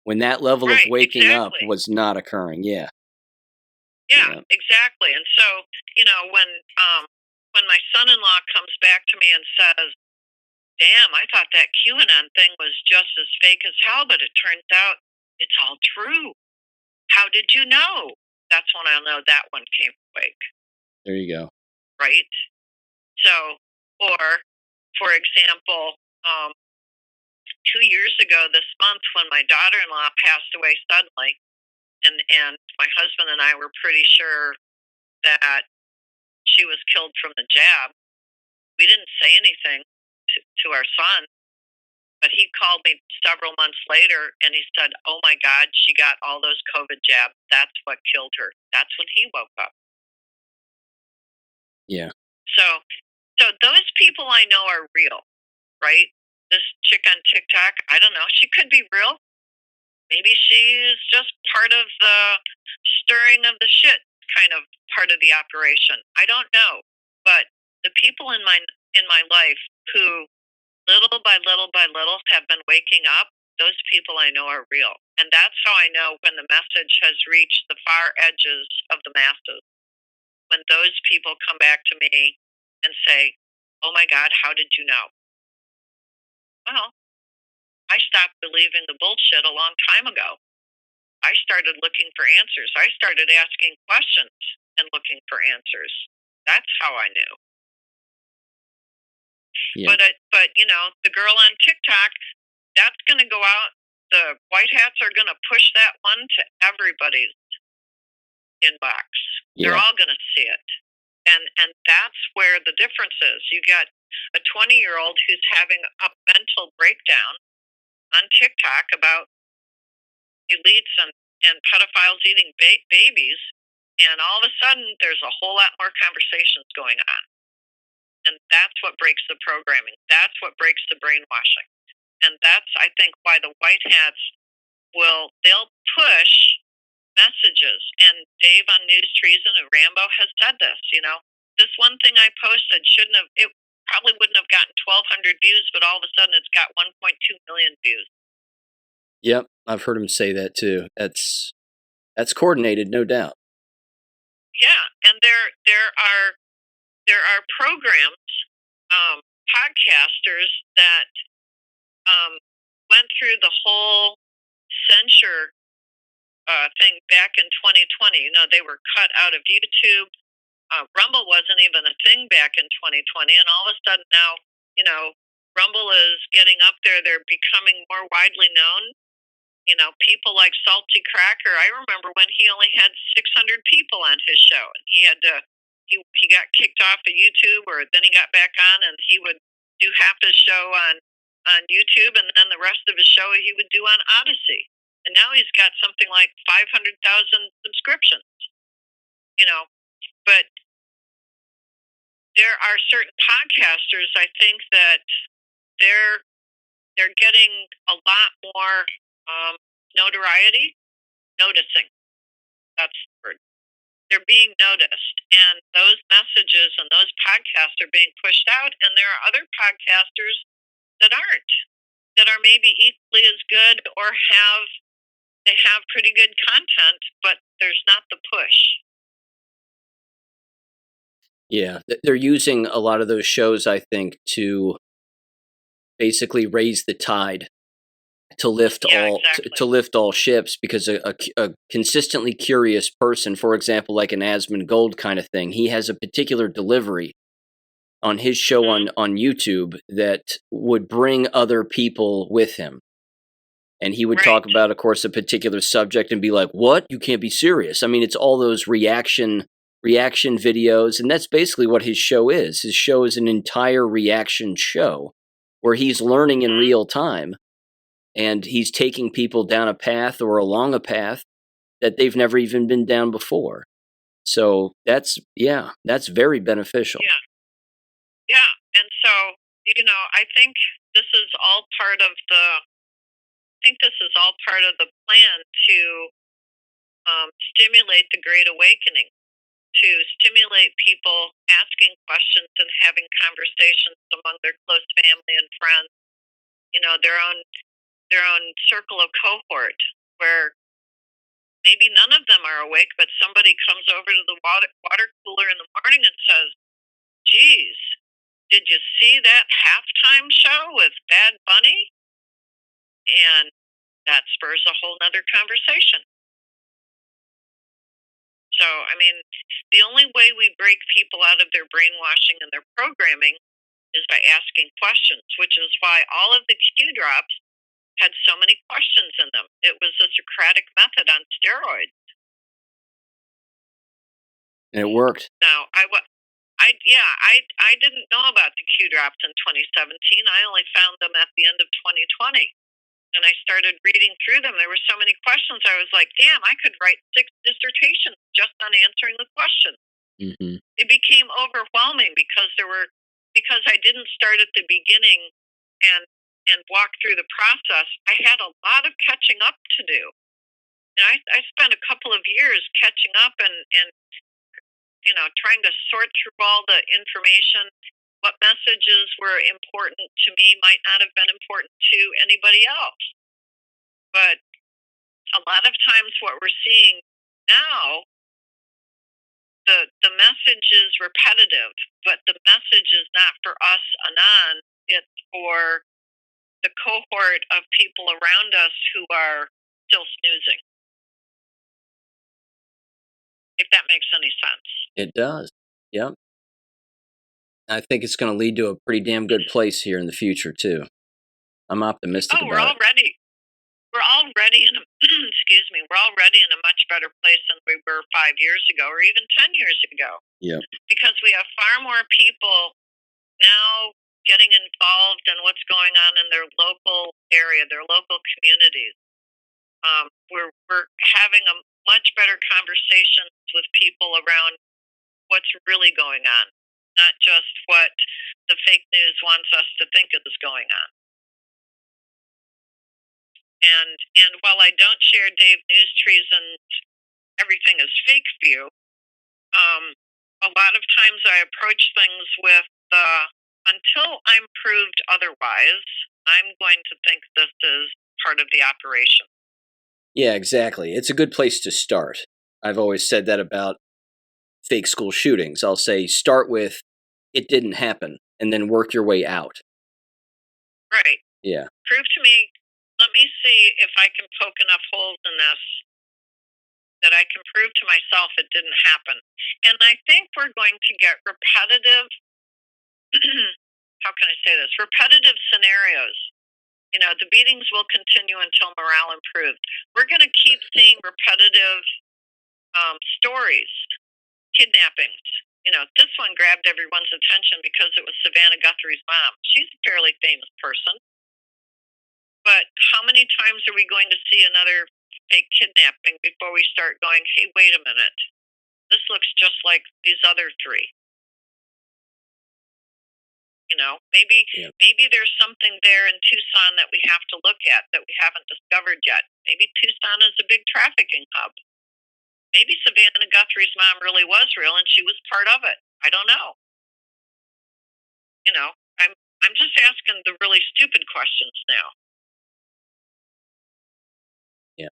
when that level of waking up was not occurring. Yeah, exactly. And so, when my son-in-law comes back to me and says, "Damn, I thought that QAnon thing was just as fake as hell, but it turns out it's all true. How did you know?" That's when I'll know that one came awake. There you go. Right? So, or, for example, 2 years ago this month when my daughter-in-law passed away suddenly, and my husband and I were pretty sure that she was killed from the jab, we didn't say anything to our son, but he called me several months later and he said, "Oh my God, she got all those COVID jabs. That's what killed her." That's when he woke up. Yeah. So those people I know are real, right? This chick on TikTok, I don't know. She could be real. Maybe she's just part of the stirring of the shit kind of part of the operation. I don't know. But the people in my life who little by little by little have been waking up, those people I know are real. And that's how I know when the message has reached the far edges of the masses. When those people come back to me and say, "Oh my God, how did you know?" Well, I stopped believing the bullshit a long time ago. I started looking for answers. I started asking questions and looking for answers. That's how I knew. Yeah. But the girl on TikTok, that's going to go out. The white hats are going to push that one to everybody's inbox. Yeah. They're all going to see it. And that's where the difference is. You got a 20-year-old who's having a mental breakdown on TikTok about elites and pedophiles eating babies, and all of a sudden there's a whole lot more conversations going on. And that's what breaks the programming. That's what breaks the brainwashing. And that's, I think, why the white hats they'll push messages. And Dave on News Treason and Rambo has said this, this one thing I posted it probably wouldn't have gotten 1,200 views, but all of a sudden it's got 1.2 million views. Yep, I've heard him say that too. That's coordinated, no doubt. Yeah, and there are programs, podcasters that went through the whole censure thing back in 2020. They were cut out of YouTube. Rumble wasn't even a thing back in 2020, and all of a sudden now, Rumble is getting up there. They're becoming more widely known. People like Salty Cracker. I remember when he only had 600 people on his show, and he got kicked off of YouTube, or then he got back on, and he would do half his show on YouTube, and then the rest of his show he would do on Odyssey. And now he's got something like 500,000 subscriptions. But there are certain podcasters, I think, that they're getting a lot more noticing. That's the word. They're being noticed, and those messages and those podcasts are being pushed out, and there are other podcasters that aren't, that are maybe equally as good, or they have pretty good content, but there's not the push. Yeah, they're using a lot of those shows, I think, to basically raise the tide, to lift to lift all ships, because a consistently curious person, for example, like an Asmund Gold kind of thing, he has a particular delivery on his show on YouTube that would bring other people with him. And he would talk about, of course, a particular subject and be like, "What? You can't be serious." I mean, it's all those reaction videos, and that's basically what his show is. His show is an entire reaction show where he's learning in real time, and he's taking people down a path or along a path that they've never even been down before. So that's very beneficial. Yeah. And so, I think this is all part of the plan to stimulate the Great Awakening, to stimulate people asking questions and having conversations among their close family and friends, their own circle of cohort, where maybe none of them are awake, but somebody comes over to the water cooler in the morning and says, "Geez, did you see that halftime show with Bad Bunny?" And that spurs a whole nother conversation. So, I mean, the only way we break people out of their brainwashing and their programming is by asking questions, which is why all of the Q drops had so many questions in them. It was a Socratic method on steroids. And it worked. Now, I didn't know about the Q drops in 2017. I only found them at the end of 2020. And I started reading through them. There were so many questions. I was like, damn, I could write 6 dissertations just on answering the questions. Mm-hmm. It became overwhelming because I didn't start at the beginning and walk through the process. I had a lot of catching up to do. And I spent a couple of years catching up and trying to sort through all the information. What messages were important to me might not have been important to anybody else. But a lot of times what we're seeing now, the message is repetitive, but the message is not for us, Anon. It's for the cohort of people around us who are still snoozing. If that makes any sense. It does. Yep. I think it's going to lead to a pretty damn good place here in the future too. I'm optimistic about it. We're already in a excuse me, we're already in a much better place than we were 5 years ago or even 10 years ago. Yeah. Because we have far more people now getting involved in what's going on in their local area, their local communities. We're having a much better conversations with people around what's really going on, not just what the fake news wants us to think is going on. And while I don't share Dave Newstree's and everything is fake view, a lot of times I approach things with until I'm proved otherwise, I'm going to think this is part of the operation. Yeah, exactly. It's a good place to start. I've always said that about fake school shootings. I'll say start with, it didn't happen, and then work your way out. Right. Yeah. Prove to me, let me see if I can poke enough holes in this that I can prove to myself it didn't happen. And I think we're going to get repetitive, how can I say this? Repetitive scenarios. The beatings will continue until morale improves. We're going to keep seeing repetitive stories, kidnappings. This one grabbed everyone's attention because it was Savannah Guthrie's mom. She's a fairly famous person. But how many times are we going to see another fake kidnapping before we start going, hey, wait a minute. This looks just like these other 3. Maybe there's something there in Tucson that we have to look at that we haven't discovered yet. Maybe Tucson is a big trafficking hub. Maybe Savannah Guthrie's mom really was real and she was part of it. I don't know. I'm just asking the really stupid questions now. Yeah.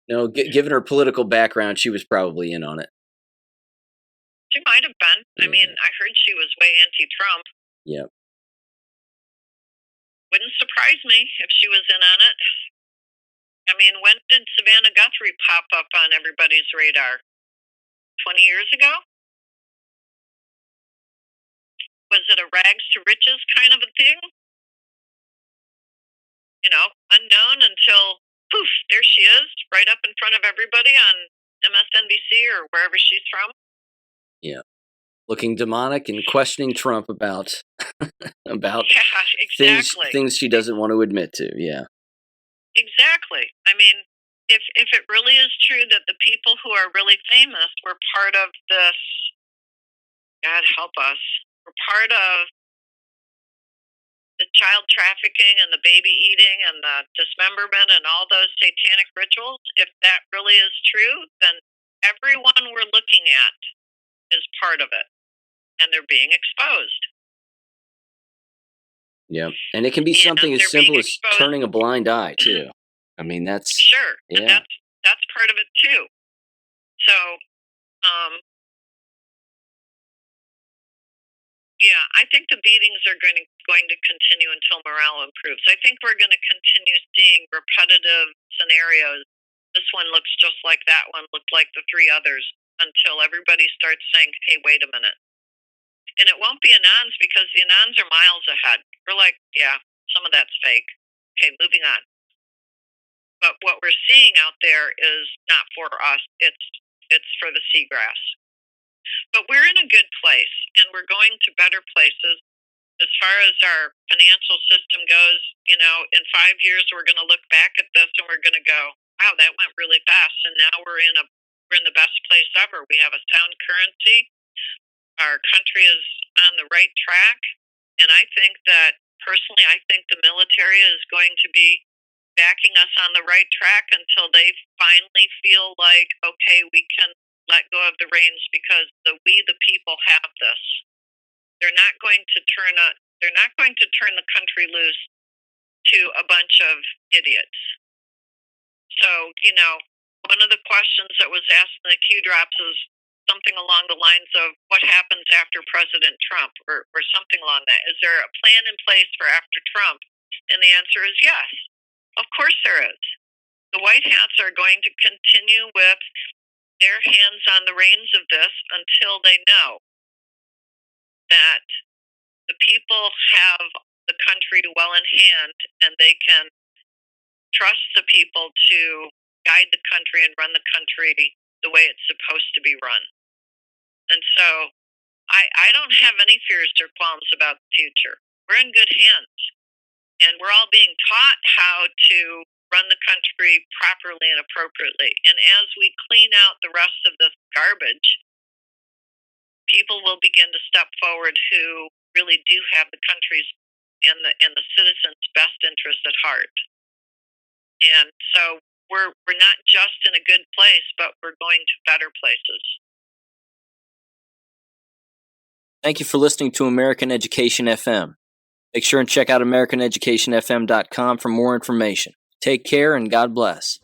No, given her political background, she was probably in on it. She might have been. Yeah. I mean, I heard she was way anti-Trump. Yep. Wouldn't surprise me if she was in on it. I mean, when did Savannah Guthrie pop up on everybody's radar? 20 years ago? Was it a rags to riches kind of a thing? Unknown until poof, there she is, right up in front of everybody on MSNBC or wherever she's from. Yeah. Looking demonic and questioning Trump about Yeah, exactly. things she doesn't want to admit to. Yeah. Exactly. I mean, if it really is true that the people who are really famous were part of this, God help us, were part of the child trafficking and the baby eating and the dismemberment and all those satanic rituals, if that really is true, then everyone we're looking at is part of it, and they're being exposed. Yeah, and it can be something as simple as turning a blind eye too. I mean, that's sure, yeah, and that's part of it too. So, yeah, I think the beatings are going to continue until morale improves. I think we're going to continue seeing repetitive scenarios. This one looks just like that one looked like the three others until everybody starts saying, hey, wait a minute. And it won't be Anons because the Anons are miles ahead. We're like, yeah, some of that's fake. Okay, moving on. But what we're seeing out there is not for us. It's for the seagrass. But we're in a good place, and we're going to better places. As far as our financial system goes, in 5 years we're going to look back at this and we're going to go, wow, that went really fast, and now we're in the best place ever. We have a sound currency. Our country is on the right track, and I think that personally, I think the military is going to be backing us on the right track until they finally feel like, okay, we can let go of the reins because we the people have this. They're not going to turn the country loose to a bunch of idiots. So, one of the questions that was asked in the Q drops is something along the lines of what happens after President Trump or something along that. Is there a plan in place for after Trump? And the answer is yes. Of course there is. The White Hats are going to continue with their hands on the reins of this until they know that the people have the country well in hand and they can trust the people to guide the country and run the country the way it's supposed to be run. And so I don't have any fears or qualms about the future. We're in good hands. And we're all being taught how to run the country properly and appropriately. And as we clean out the rest of this garbage, people will begin to step forward who really do have the country's and the citizens' best interest at heart. And so we're not just in a good place, but we're going to better places. Thank you for listening to American Education FM. Make sure and check out AmericanEducationFM.com for more information. Take care and God bless.